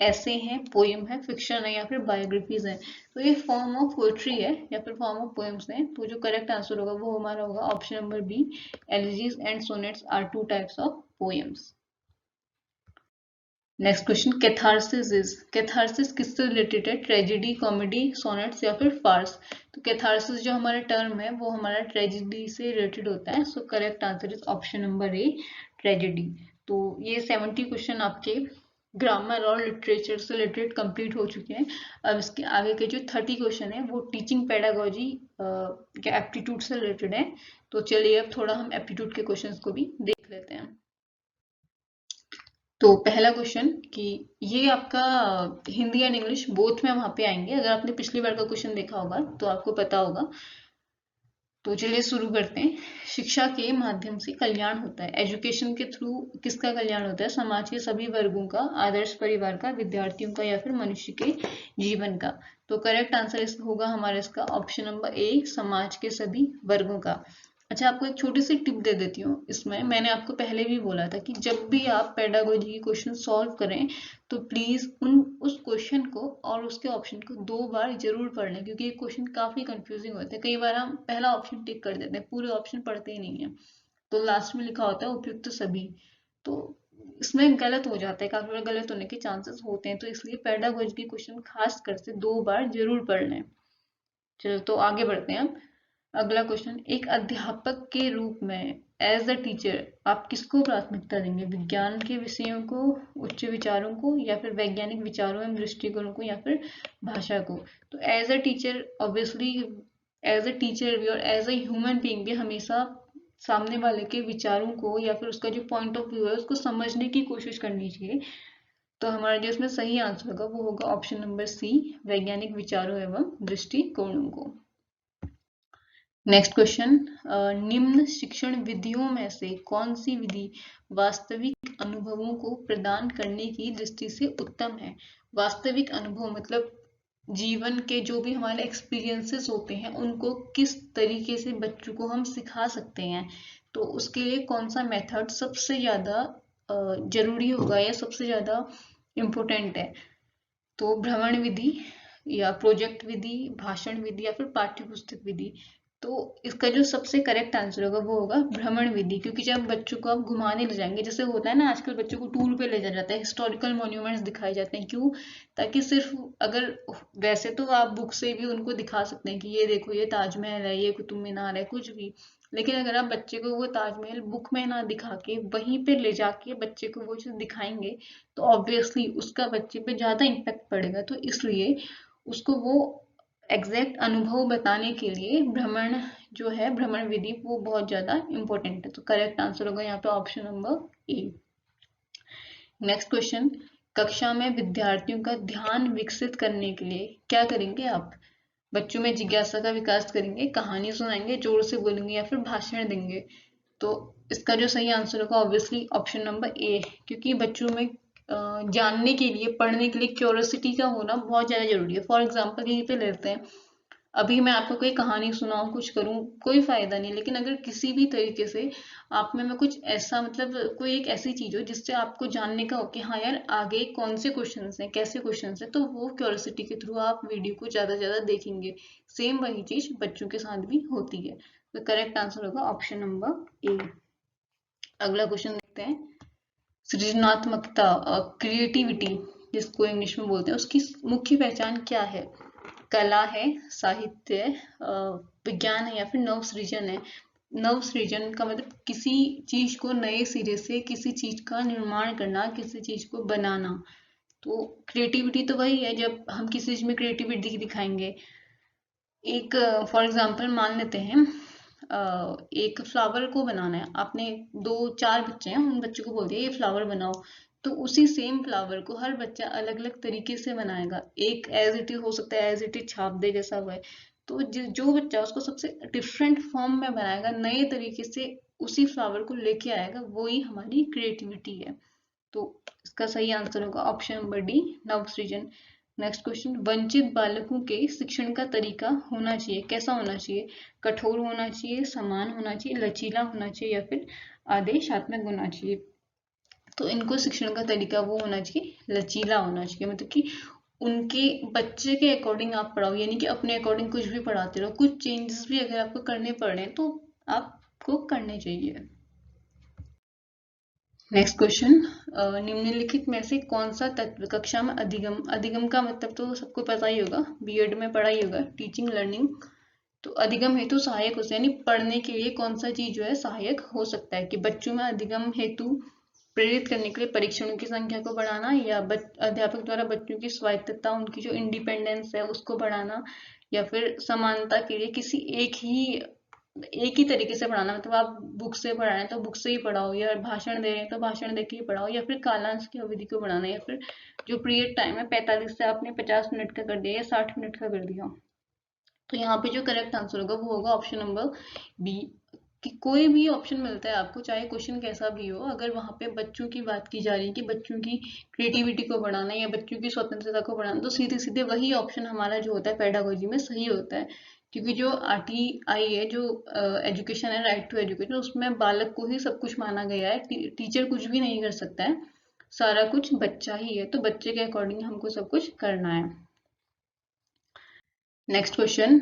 ऐसे हैं, पोएम है, fiction है, या फिर बायोग्राफीज है। तो ये फॉर्म ऑफ पोएट्री है या फिर फॉर्म ऑफ पोएम्स है। तो जो करेक्ट आंसर होगा वो हमारा होगा option number B, elegies and sonnets are two types of poems. Next question, catharsis is, catharsis किससे रिलेटेड है, ट्रेजेडी, कॉमेडी, सोनेट्स, या फिर फार्स। तो कैथारसिस जो हमारा टर्म है वो हमारा ट्रेजेडी से रिलेटेड होता है। So correct answer is option number A, tragedy. तो ये 70 क्वेश्चन आपके ग्रामर और लिटरेचर से रिलेटेड कंप्लीट हो चुके हैं। अब इसके आगे के जो 30 क्वेश्चन है वो टीचिंग पेडागोजी के एप्टीट्यूड से रिलेटेड है। तो चलिए अब थोड़ा हम एप्टीट्यूड के क्वेश्चंस को भी देख लेते हैं। तो पहला क्वेश्चन कि ये आपका हिंदी एंड इंग्लिश बोथ में वहां पे आएंगे। अगर आपने पिछली बार का क्वेश्चन देखा होगा तो आपको पता होगा तो चलिए शुरू करते हैं। शिक्षा के माध्यम से कल्याण होता है। एजुकेशन के थ्रू किसका कल्याण होता है? समाज के सभी वर्गों का, आदर्श परिवार का, विद्यार्थियों का या फिर मनुष्य के जीवन का। तो करेक्ट आंसर इसका होगा हमारा इसका ऑप्शन नंबर ए, समाज के सभी वर्गों का। अच्छा, आपको एक छोटी सी टिप दे देती हूँ इसमें। मैंने आपको पहले भी बोला था कि जब भी आप पेडागोजी की क्वेश्चन सॉल्व करें तो प्लीज उस क्वेश्चन को और उसके ऑप्शन को 2 बार जरूर पढ़ लें, क्योंकि ये क्वेश्चन काफी कंफ्यूजिंग होते हैं। कई बार हम पहला ऑप्शन टिक कर देते हैं, पूरे ऑप्शन पढ़ते ही नहीं है, तो लास्ट में लिखा होता है उपयुक्त सभी, तो इसमें गलत हो जाता है, काफी बार गलत होने के चांसेस होते हैं। तो इसलिए पेडागोजी की क्वेश्चन खास कर से 2 बार जरूर पढ़ लें। चलो तो आगे बढ़ते हैं। अगला क्वेश्चन, एक अध्यापक के रूप में एज अ टीचर आप किसको प्राथमिकता देंगे? विज्ञान के विषयों को, उच्च विचारों को, या फिर वैज्ञानिक विचारों एवं दृष्टिकोणों को, या फिर भाषा को? तो as a teacher obviously, as a teacher भी और एज अ ह्यूमन बीइंग भी हमेशा सामने वाले के विचारों को या फिर उसका जो पॉइंट ऑफ व्यू है उसको समझने की कोशिश करनी चाहिए। तो हमारा जो इसमें सही आंसर होगा वो होगा ऑप्शन नंबर सी, वैज्ञानिक विचारों एवं दृष्टिकोणों को। नेक्स्ट क्वेश्चन, निम्न शिक्षण विधियों में से कौन सी विधि वास्तविक अनुभवों को प्रदान करने की दृष्टि से उत्तम है? वास्तविक अनुभव मतलब जीवन के जो भी हमारे एक्सपीरियंसेस होते हैं उनको किस तरीके से बच्चों को हम सिखा सकते हैं, तो उसके लिए कौन सा मेथड सबसे ज्यादा जरूरी होगा या सबसे ज्यादा इम्पोर्टेंट है? तो भ्रमण विधि, या प्रोजेक्ट विधि, भाषण विधि, या फिर पाठ्य पुस्तक विधि? तो इसका जो सबसे करेक्ट आंसर होगा वो होगा भ्रमण विधि, क्योंकि जब बच्चों को आप घुमाने ले जाएंगे, जैसे होता है ना आजकल बच्चों को टूर पे ले जाया जाता है, हिस्टोरिकल मॉन्यूमेंट्स दिखाए जाते हैं, क्यों? ताकि सिर्फ, अगर वैसे तो आप बुक से भी उनको दिखा सकते हैं कि ये देखो ये ताजमहल है, ये कुतुब मीनार है, कुछ भी, लेकिन अगर आप बच्चे को वो ताजमहल बुक में ना दिखा के वहीं पे ले जाके बच्चे को वो चीज दिखाएंगे तो ऑब्वियसली उसका बच्चे पे ज्यादा इम्पैक्ट पड़ेगा। तो इसलिए उसको वो एग्जैक्ट अनुभव बताने के लिए भ्रमण जो है, भ्रमण विधि, वो बहुत ज्यादा इंपॉर्टेंट है। तो करेक्ट आंसर होगा यहाँ पे option number A. Next question, कक्षा में विद्यार्थियों का ध्यान विकसित करने के लिए क्या करेंगे आप? बच्चों में जिज्ञासा का विकास करेंगे, कहानी सुनाएंगे, जोर से बोलेंगे, या फिर भाषण देंगे? तो इसका जो सही आंसर होगा ऑब्वियसली ऑप्शन नंबर ए, क्योंकि बच्चों में जानने के लिए, पढ़ने के लिए क्यूरियोसिटी का होना बहुत ज्यादा जरूरी है। फॉर एग्जाम्पल यहीं पे लेते हैं, अभी मैं आपको कोई कहानी सुनाऊं, कुछ करूं, कोई फायदा नहीं, लेकिन अगर किसी भी तरीके से आप में कुछ ऐसा, मतलब कोई एक ऐसी चीज हो जिससे आपको जानने का हो कि हाँ यार आगे कौन से क्वेश्चंस हैं, कैसे क्वेश्चंस हैं, तो वो क्यूरियोसिटी के थ्रू आप वीडियो को ज्यादा से ज्यादा देखेंगे। सेम वही चीज बच्चों के साथ भी होती है। तो करेक्ट आंसर होगा ऑप्शन नंबर ए। अगला क्वेश्चन देखते हैं। सृजनात्मकता, क्रिएटिविटी जिसको इंग्लिश में बोलते हैं, उसकी मुख्य पहचान क्या है? कला है, साहित्य है, विज्ञान है, या फिर नव सृजन है? नव सृजन का मतलब किसी चीज को नए सिरे से, किसी चीज का निर्माण करना, किसी चीज को बनाना। तो क्रिएटिविटी तो वही है जब हम किसी चीज में क्रिएटिविटी दिखाएंगे। एक फॉर एग्जांपल मान लेते हैं, एक फ्लावर को बनाना है, आपने 2-4 बच्चे हैं, उन बच्चों को बोल दिया ये फ्लावर बनाओ, तो उसी सेम फ्लावर को हर बच्चा अलग अलग तरीके से बनाएगा। एक एज इट इज हो सकता है, एज इट इज छाप दे जैसा हुआ है, तो जो बच्चा उसको सबसे डिफरेंट फॉर्म में बनाएगा, नए तरीके से उसी फ्लावर को लेके आएगा, वो ही हमारी क्रिएटिविटी है। तो इसका सही आंसर होगा ऑप्शन नंबर डी, नवसृजन। नेक्स्ट क्वेश्चन, वंचित बालकों के शिक्षण का तरीका होना चाहिए, कैसा होना चाहिए? कठोर होना चाहिए, समान होना चाहिए, लचीला होना चाहिए, या फिर आदेशात्मक होना चाहिए? तो इनको शिक्षण का तरीका वो होना चाहिए, लचीला होना चाहिए, मतलब कि उनके बच्चे के अकॉर्डिंग आप पढ़ाओ, यानी कि अपने अकॉर्डिंग कुछ भी पढ़ाते रहो, कुछ चेंजेस भी अगर आपको करने पड़ रहे हैं तो आपको करने चाहिए। नेक्स्ट क्वेश्चन, निम्नलिखित में से कौन सा तत्व कक्षा में अधिगम, अधिगम का मतलब तो सबको पता ही होगा, बीएड में पढ़ा ही होगा, टीचिंग लर्निंग। तो अधिगम हेतु सहायक हो सकता है, यानी पढ़ने के लिए कौन सा चीज जो है सहायक हो सकता है? कि बच्चों में अधिगम हेतु प्रेरित करने के लिए परीक्षणों की संख्या को बढ़ाना, या अध्यापक द्वारा बच्चों की स्वायत्तता, उनकी जो इंडिपेंडेंस है उसको बढ़ाना, या फिर समानता के लिए किसी एक ही तरीके से पढ़ाना, मतलब आप बुक से पढ़ा रहे हैं तो बुक से ही पढ़ाओ, या भाषण दे रहे हैं तो भाषण दे के ही पढ़ाओ, या फिर कालांश की अवधि को बढ़ाना, या फिर जो पीरियड टाइम है 45 से आपने 50 मिनट का कर दिया या 60 मिनट का कर दिया। तो यहाँ पे जो करेक्ट आंसर होगा वो होगा ऑप्शन नंबर बी, कि कोई भी ऑप्शन मिलता है आपको, चाहे क्वेश्चन कैसा भी हो, अगर वहां पे बच्चों की बात की जा रही है कि बच्चों की क्रिएटिविटी को बढ़ाना या बच्चों की स्वतंत्रता को बढ़ाना, तो सीधे सीधे वही ऑप्शन हमारा जो होता है पेडागोजी में सही होता है। क्योंकि जो RTI है, जो एजुकेशन है, राइट टू एजुकेशन, उसमें बालक को ही सब कुछ माना गया है, टीचर कुछ भी नहीं कर सकता है, सारा कुछ बच्चा ही है, तो बच्चे के अकॉर्डिंग हमको सब कुछ करना है। नेक्स्ट क्वेश्चन,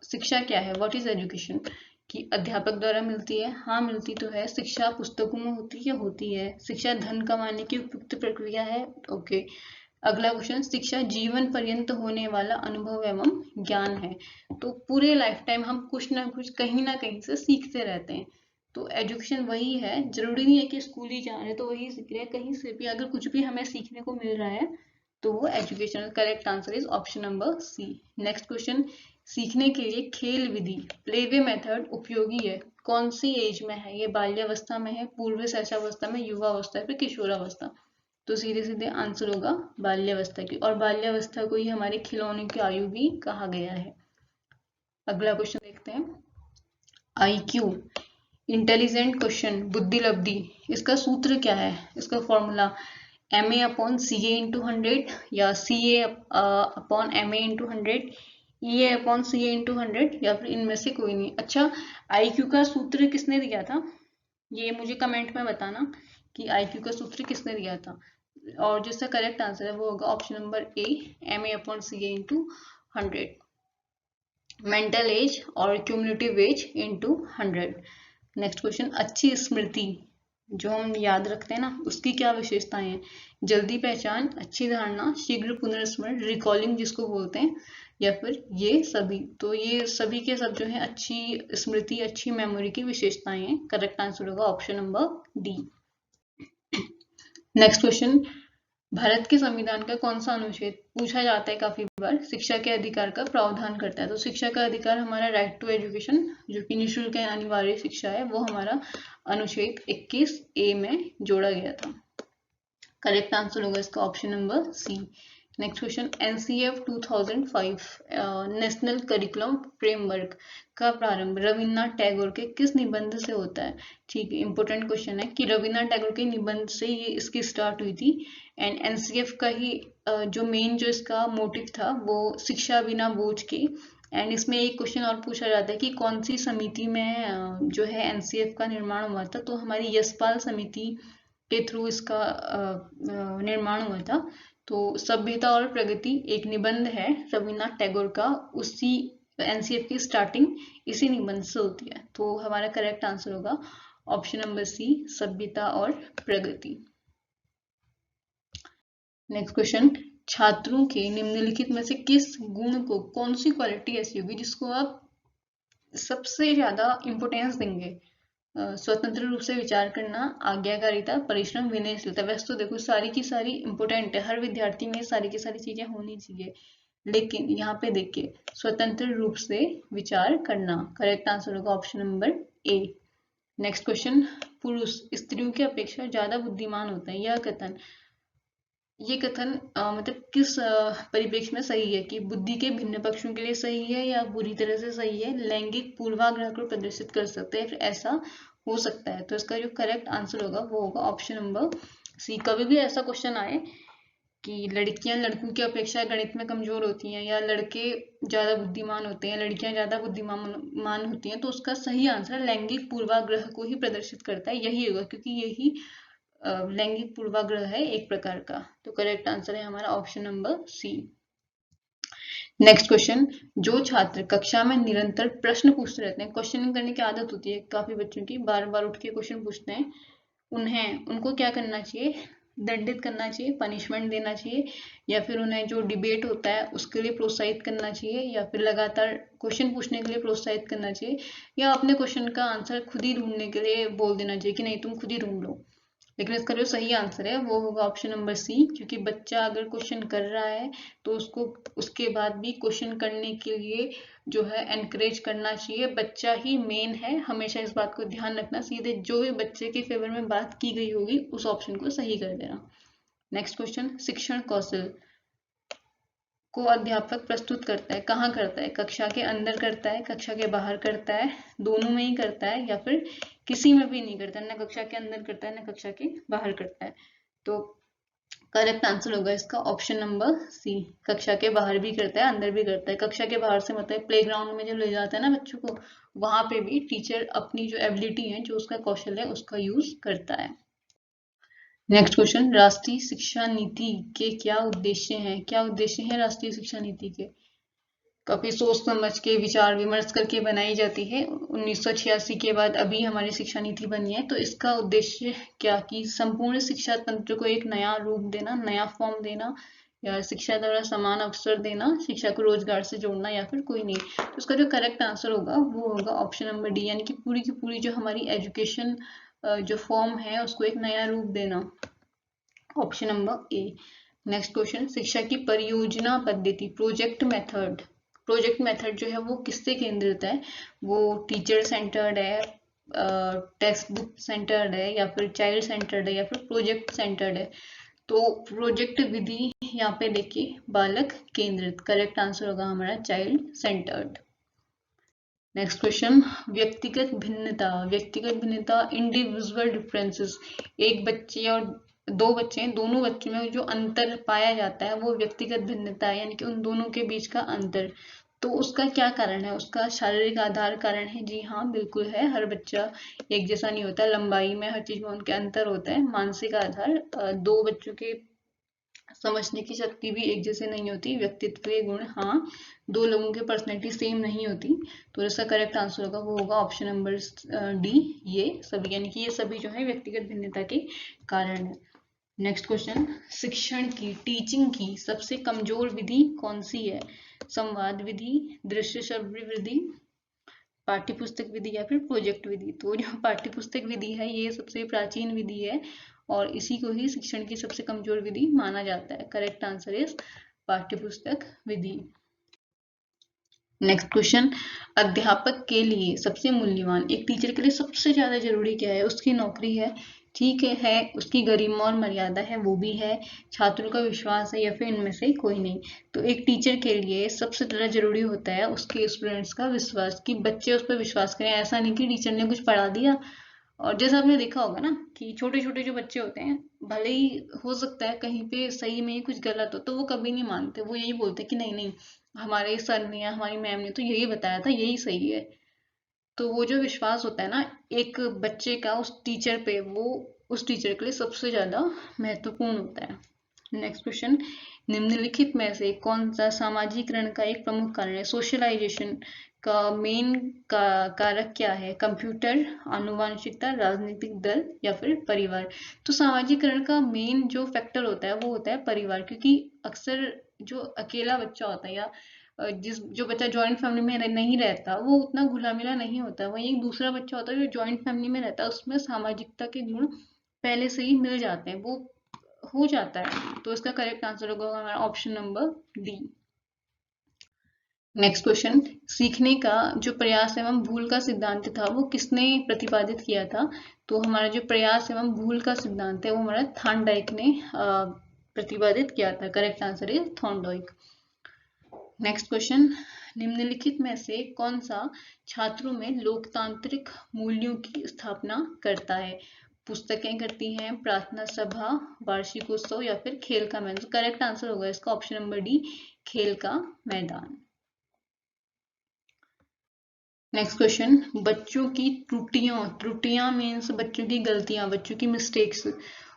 शिक्षा क्या है, व्हाट इज एजुकेशन? कि अध्यापक द्वारा मिलती है, हाँ मिलती तो है। शिक्षा पुस्तकों में होती है, होती है। शिक्षा धन कमाने की उपयुक्त प्रक्रिया है, ओके। अगला क्वेश्चन, शिक्षा जीवन पर्यंत होने वाला अनुभव एवं ज्ञान है। तो पूरे लाइफ टाइम हम कुछ ना कुछ कहीं ना कहीं से सीखते रहते हैं, तो एजुकेशन वही है। जरूरी नहीं है कि स्कूल ही जा रहे हैं तो वही सीख रहे हैं, कहीं से भी अगर कुछ भी हमें सीखने को मिल रहा है तो वो educational. Correct answer is option number C. Next question, सीखने के लिए खेल विधि प्ले वे मेथड उपयोगी है, कौन सी एज में है? ये बाल्यावस्था में है, पूर्व शैशवावस्था में, युवावस्था है, फिर किशोरावस्था? तो सीधे सीधे आंसर होगा बाल्यावस्था की, और बाल्यावस्था को ही हमारे खिलौने की आयु भी कहा गया है। अगला क्वेश्चन देखते हैं, IQ, इंटेलिजेंट क्वेश्चन, बुद्धि लब्धि, इसका सूत्र क्या है? इसका formula MA upon CA into 100, या CA upon MA into 100, EA upon CA into 100, या फिर इनमें से कोई नहीं। अच्छा, IQ का सूत्र किसने दिया था, ये मुझे कमेंट में बताना कि IQ का सूत्र किसने दिया था। और जिसका करेक्ट आंसर है वो होगा option number A, MA upon CA into 100। Mental age और cumulative age into 100। Next question, अच्छी स्मृति जो हम याद रखते हैं ना, उसकी क्या विशेषताएं हैं? जल्दी पहचान, अच्छी धारणा, शीघ्र पुनर्स्मरण, रिकॉलिंग जिसको बोलते हैं, या फिर ये सभी? तो ये सभी के सब जो है अच्छी स्मृति, अच्छी मेमोरी की विशेषताएं हैं। करेक्ट आंसर होगा option number D. Next question, Bharat के संविधान का कौन सा अनुच्छेद पूछा जाता है काफी बार शिक्षा के अधिकार का प्रावधान करता है? तो शिक्षा का अधिकार हमारा राइट टू एजुकेशन, जो कि निःशुल्क है, अनिवार्य शिक्षा है, वो हमारा अनुच्छेद 21A में जोड़ा गया था। करेक्ट आंसर होगा इसका option number C. Next question, NCF 2005 national curriculum framework का प्रारंभ रविन्द्रनाथ टैगोर के किस निबंध से होता है? ठीक है, इंपॉर्टेंट क्वेश्चन है कि रविन्द्रनाथ टैगोर के निबंध से ये इसकी स्टार्ट हुई थी। एंड NCF का ही जो मेन जो इसका मोटिव था वो शिक्षा बिना बोझ के। एंड इसमें एक क्वेश्चन और पूछा जाता है कि कौन सी समिति में जो है NCF का निर्माण हुआ था? तो हमारी यशपाल समिति के थ्रू इसका निर्माण हुआ था। तो सभ्यता और प्रगति एक निबंध है रविन्द्रनाथ टैगोर का, उसी NCF की स्टार्टिंग इसी निबंध से होती है। तो हमारा करेक्ट आंसर होगा ऑप्शन नंबर सी, सभ्यता और प्रगति। नेक्स्ट क्वेश्चन, छात्रों के निम्नलिखित में से किस गुण को, कौन सी क्वालिटी ऐसी होगी जिसको आप सबसे ज्यादा इंपोर्टेंस देंगे? स्वतंत्र रूप से विचार करना, आज्ञाकारिता, परिश्रम, विनयशीलता। वैसे तो देखो सारी की सारी इंपोर्टेंट है, हर विद्यार्थी में सारी की सारी चीजें होनी चाहिए, लेकिन यहाँ पे देखिए स्वतंत्र रूप से विचार करना। करेक्ट आंसर होगा option number A. Next question, पुरुष स्त्रियों की अपेक्षा ज्यादा बुद्धिमान होते हैं, यह कथन, ये कथन मतलब किस परिप्रेक्ष्य में सही है? कि बुद्धि के भिन्न पक्षों के लिए सही है या बुरी तरह से सही है, लैंगिक पूर्वाग्रह को प्रदर्शित कर सकते हैं, फिर ऐसा हो सकता है? तो इसका जो करेक्ट आंसर होगा वो होगा ऑप्शन नंबर सी। कभी भी ऐसा क्वेश्चन आए कि लड़कियां लड़कों की अपेक्षा गणित में कमजोर होती हैं, या लड़के ज्यादा बुद्धिमान होते हैं, लड़कियां ज्यादा बुद्धिमान होती हैं, तो उसका सही आंसर लैंगिक पूर्वाग्रह को ही प्रदर्शित करता है, यही होगा, क्योंकि यही लैंगिक पूर्वाग्रह है एक प्रकार का। तो करेक्ट आंसर है हमारा option number C. Next question, जो छात्र कक्षा में निरंतर प्रश्न पूछते रहते हैं, क्वेश्चनिंग करने की आदत होती है काफी बच्चों की, बार बार उठ के क्वेश्चन पूछते हैं, उनको क्या करना चाहिए? दंडित करना चाहिए, पनिशमेंट देना चाहिए, या फिर उन्हें जो डिबेट होता है उसके लिए प्रोत्साहित करना चाहिए, या फिर लगातार क्वेश्चन पूछने के लिए प्रोत्साहित करना चाहिए, या अपने क्वेश्चन का आंसर खुद ही ढूंढने के लिए बोल देना चाहिए कि नहीं तुम खुद ही ढूंढ लो? लेकिन इसका जो सही आंसर है वो होगा ऑप्शन नंबर सी, क्योंकि बच्चा अगर क्वेश्चन कर रहा है तो उसको उसके बाद भी क्वेश्चन करने के लिए जो है एनकरेज करना चाहिए। बच्चा ही मेन है, हमेशा इस बात को ध्यान रखना, सीधे जो भी बच्चे के फेवर में बात की गई होगी उस ऑप्शन को सही कर देना। नेक्स्ट क्वेश्चन, शिक्षण कौशल को अध्यापक प्रस्तुत करता है, कहाँ करता है? कक्षा के अंदर करता है, कक्षा के बाहर करता है, दोनों में ही करता है, या फिर किसी में भी नहीं करता, ना कक्षा के अंदर करता है ना कक्षा के बाहर करता है। तो करेक्ट आंसर होगा इसका ऑप्शन नंबर सी, कक्षा के बाहर भी करता है अंदर भी करता है। कक्षा के बाहर से मतलब प्लेग्राउंड में जब ले जाता है ना बच्चों को, वहां पे भी टीचर अपनी जो एबिलिटी है, जो उसका कौशल है, उसका यूज करता है। नेक्स्ट क्वेश्चन, राष्ट्रीय शिक्षा नीति के क्या उद्देश्य हैं? क्या उद्देश्य हैं राष्ट्रीय शिक्षा नीति के? काफी सोच समझ के विचार विमर्श करके बनाई जाती है। 1986 के बाद अभी हमारी शिक्षा नीति बनी है। तो इसका उद्देश्य क्या, कि संपूर्ण शिक्षा तंत्र को एक नया रूप देना, नया फॉर्म देना, या शिक्षा द्वारा समान अवसर देना, शिक्षा को रोजगार से जोड़ना, या फिर कोई नहीं। तो इसका जो करेक्ट आंसर होगा वो होगा ऑप्शन नंबर डी, यानी कि पूरी की पूरी जो हमारी एजुकेशन जो फॉर्म है उसको एक नया रूप देना, option number A. Next question, शिक्षा की परियोजना पद्धति, प्रोजेक्ट मेथड, प्रोजेक्ट मेथड जो है वो किससे केंद्रित है? वो टीचर सेंटर्ड है, टेक्स्ट बुक सेंटर्ड है, या फिर चाइल्ड सेंटर्ड है, या फिर प्रोजेक्ट सेंटर्ड है? तो प्रोजेक्ट विधि यहाँ पे देखिए बालक केंद्रित, करेक्ट आंसर होगा हमारा चाइल्ड सेंटर्ड। नेक्स्ट क्वेश्चन, व्यक्तिगत भिन्नता, व्यक्तिगत भिन्नता, इंडिविजुअल डिफरेंसेस, एक बच्चे और दो बच्चे हैं, दोनों बच्चों में जो अंतर पाया जाता है वो व्यक्तिगत भिन्नता है, यानी कि उन दोनों के बीच का अंतर। तो उसका क्या कारण है? उसका शारीरिक आधार कारण है? जी हाँ, बिल्कुल है। हर बच्चा एक जैसा नहीं होता, लंबाई में हर चीज में उनके अंतर होता है। मानसिक आधार, दो बच्चों के समझने की शक्ति भी एक जैसे नहीं होती। व्यक्तित्व गुण, हाँ, दो लोगों की पर्सनैलिटी सेम नहीं होती। तो इसका करेक्ट आंसर होगा वो होगा ऑप्शन नंबर डी, ये सभी, यानी कि ये सभी जो है व्यक्तिगत भिन्नता के कारण है। नेक्स्ट क्वेश्चन, शिक्षण की, टीचिंग की सबसे कमजोर विधि कौन सी है? संवाद विधि, दृश्य श्रव्य विधि, पाठ्यपुस्तक विधि, या फिर प्रोजेक्ट विधि? तो जो पाठ्यपुस्तक विधि है ये सबसे प्राचीन विधि है और इसी को ही शिक्षण की सबसे कमजोर विधि माना जाता है। करेक्ट आंसर इज पाठ्यपुस्तक विधि। नेक्स्ट क्वेश्चन, अध्यापक के लिए सबसे मूल्यवान, एक टीचर के लिए सबसे ज्यादा जरूरी क्या है? उसकी नौकरी है, ठीक है, उसकी गरिमा और मर्यादा है, वो भी है, छात्रों का विश्वास है, या फिर इनमें से कोई नहीं? तो एक टीचर के लिए सबसे ज्यादा जरूरी होता है उसके स्टूडेंट्स का विश्वास, कि बच्चे उस पर विश्वास करें। ऐसा नहीं कि टीचर ने कुछ पढ़ा दिया, और जैसा आपने देखा होगा ना कि छोटे छोटे जो बच्चे होते हैं, भले ही हो सकता है कहीं पे सही में ही कुछ गलत हो, तो वो कभी नहीं मानते, वो यही बोलते कि नहीं नहीं, हमारे सर ने या हमारी मैम ने तो यही बताया था, यही सही है। तो वो जो विश्वास होता है ना एक बच्चे का उस टीचर पे, वो उस टीचर के लिए सबसे ज्यादा महत्वपूर्ण होता है। नेक्स्ट क्वेश्चन, निम्नलिखित में से कौन सा सामाजिकरण का एक प्रमुख कारण है? सोशलाइजेशन का मेन कारक क्या है? कंप्यूटर, आनुवंशिकता, राजनीतिक दल, या फिर परिवार? तो सामाजिकरण का मेन जो फैक्टर होता है वो होता है परिवार, क्योंकि अक्सर जो अकेला बच्चा होता है, या जो बच्चा जॉइंट फैमिली में नहीं रहता, वो उतना घुला मिला नहीं होता। वही एक दूसरा बच्चा होता है जो जॉइंट फैमिली में रहता है, उसमें सामाजिकता के गुण पहले से ही मिल जाते हैं, वो हो जाता है। तो इसका करेक्ट आंसर होगा हमारा option number D. Next question, सीखने का जो प्रयास एवं भूल का सिद्धांत था वो किसने प्रतिपादित किया था? तो हमारा जो प्रयास एवं भूल का सिद्धांत है वो हमारा थॉर्नडाइक ने प्रतिपादित किया था। करेक्ट आंसर है थॉर्नडाइक। नेक्स्ट क्वेश्चन, निम्नलिखित में से कौन सा छात्रों में लोकतांत्रिक मूल्यों की स्थापना करता है? पुस्तकें करती हैं, प्रार्थना सभा, वार्षिक उत्सव, या फिर खेल का मैदान? करेक्ट आंसर होगा इसका ऑप्शन नंबर डी, खेल का मैदान। नेक्स्ट क्वेश्चन, बच्चों की त्रुटियां, त्रुटियां मीन्स बच्चों की गलतियां, बच्चों की मिस्टेक्स,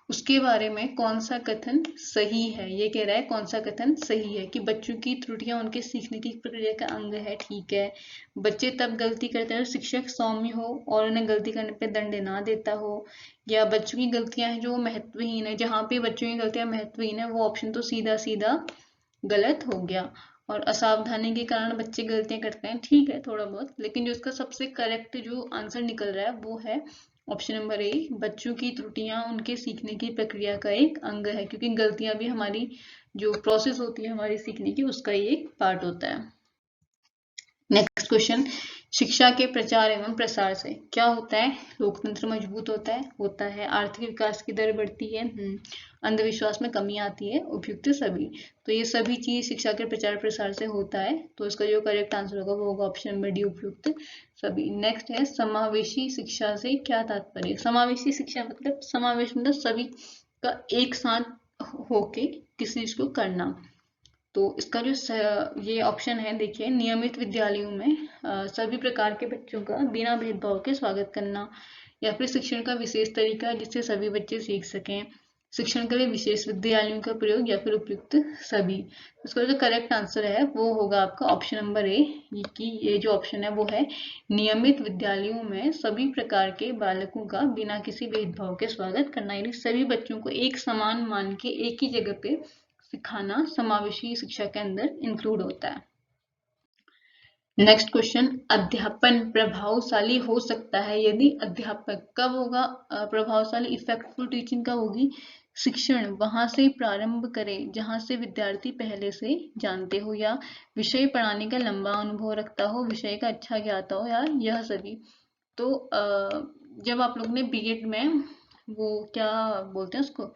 उसके बारे में कौन सा कथन सही है? ये कह रहा है कौन सा कथन सही है, कि बच्चों की त्रुटियां उनके सीखने की प्रक्रिया का अंग है, ठीक है। बच्चे तब गलती करते हैं शिक्षक सौम्य हो और उन्हें गलती करने पे दंड ना देता हो, या बच्चों की गलतियां हैं जो महत्वहीन है, जहाँ पे बच्चों की गलतियां महत्वहीन है वो ऑप्शन तो सीधा सीधा गलत हो गया। और असावधानी के कारण बच्चे गलतियां करते हैं, ठीक है थोड़ा बहुत, लेकिन जो इसका सबसे करेक्ट जो आंसर निकल रहा है वो है ऑप्शन नंबर ए, बच्चों की त्रुटियां उनके सीखने की प्रक्रिया का एक अंग है, क्योंकि गलतियां भी हमारी जो प्रोसेस होती है हमारी सीखने की, उसका ही एक पार्ट होता है। नेक्स्ट क्वेश्चन, शिक्षा के प्रचार एवं प्रसार से क्या होता है? लोकतंत्र मजबूत होता है, आर्थिक विकास की दर बढ़ती है, अंधविश्वास में कमी आती है, उपयुक्त सभी। तो ये सभी चीज शिक्षा के प्रचार प्रसार से होता है, तो इसका जो करेक्ट आंसर होगा वो होगा ऑप्शन नंबर डी, उपयुक्त सभी। नेक्स्ट है समावेशी शिक्षा से क्या तात्पर्य। समावेशी शिक्षा मतलब, समावेश मतलब सभी का एक साथ होके किसी चीज को करना। तो इसका जो ये ऑप्शन है देखिए, नियमित विद्यालयों में सभी प्रकार के बच्चों का बिना भेदभाव के स्वागत करना, या फिर शिक्षण का विशेष तरीका जिससे सभी बच्चे सीख सकें, शिक्षण के लिए विशेष विद्यालयों का प्रयोग, या फिर उपयुक्त सभी। इसका जो करेक्ट आंसर है वो होगा आपका ऑप्शन नंबर ए, कि ये जो ऑप्शन है वो है नियमित विद्यालयों में सभी प्रकार के बालकों का बिना किसी भेदभाव के स्वागत करना, यानी सभी बच्चों को एक समान मान के एक ही जगह पे सिखाना समावेशी शिक्षा के अंदर इंक्लूड होता है। नेक्स्ट क्वेश्चन, अध्यापन प्रभावशाली हो सकता है यदि अध्यापक कब होगा प्रभावशाली, इफेक्टफुल टीचिंग कब होगी, शिक्षण वहां से प्रारंभ करें जहां से विद्यार्थी पहले से जानते हो, या विषय पढ़ाने का लंबा अनुभव रखता हो, विषय का अच्छा ज्ञाता हो, या यह सभी। तो जब आप लोग ने बीएड में वो क्या बोलते हैं उसको,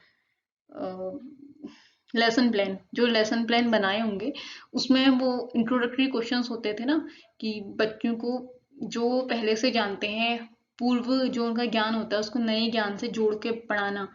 लेसन प्लान, जो लेसन प्लान बनाए होंगे उसमें वो इंट्रोडक्टरी क्वेश्चंस होते थे ना, कि बच्चों को जो पहले से जानते हैं, पूर्व जो उनका ज्ञान होता है उसको नए ज्ञान से जोड़ के पढ़ाना।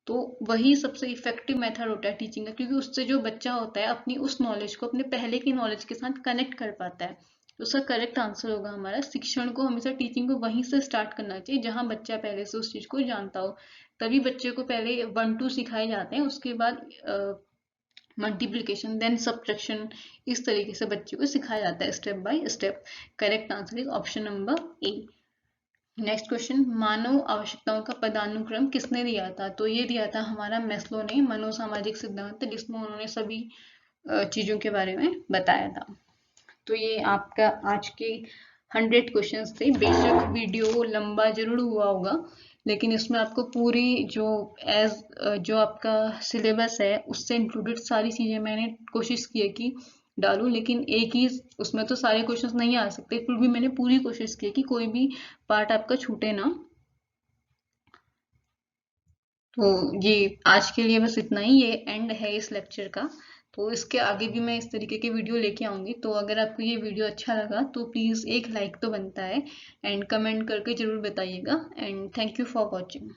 तो वही सबसे इफेक्टिव मेथड होता है टीचिंग का, क्योंकि उससे जो बच्चा होता है अपनी उस नॉलेज को अपने पहले की नॉलेज के साथ कनेक्ट कर पाता है। तो उसका करेक्ट आंसर होगा हमारा, शिक्षण को हमेशा टीचिंग को वहीं से स्टार्ट करना चाहिए जहां बच्चा पहले से उस चीज को जानता हो। तभी बच्चे को पहले 1 2 सिखाए जाते हैं, उसके बाद मल्टीप्लीकेशन देन सब्ट्रैक्शन, इस तरीके से बच्चे को सिखाया जाता है step by step. Correct answer is option number A. Next question, मानव आवश्यकताओं का पदानुक्रम किसने दिया था। तो ये दिया था हमारा मैस्लो ने, मनोसामाजिक सिद्धांत, जिसमें उन्होंने सभी चीजों के बारे में बताया था। तो ये आपका आज के 100 क्वेश्चन थे। बेशक वीडियो लंबा जरूर हुआ होगा, लेकिन इसमें आपको पूरी जो जो आपका सिलेबस है उससे इंक्लूडेड सारी चीजें मैंने कोशिश की है कि डालूं, लेकिन एक ही उसमें तो सारे क्वेश्चंस नहीं आ सकते, फिर भी मैंने पूरी कोशिश की कि कोई भी पार्ट आपका छूटे ना। तो ये आज के लिए बस इतना ही, ये एंड है इस लेक्चर का। तो इसके आगे भी मैं इस तरीके के वीडियो लेके आऊंगी। तो अगर आपको ये वीडियो अच्छा लगा तो प्लीज़ एक लाइक तो बनता है, एंड कमेंट करके जरूर बताइएगा। And thank you for watching.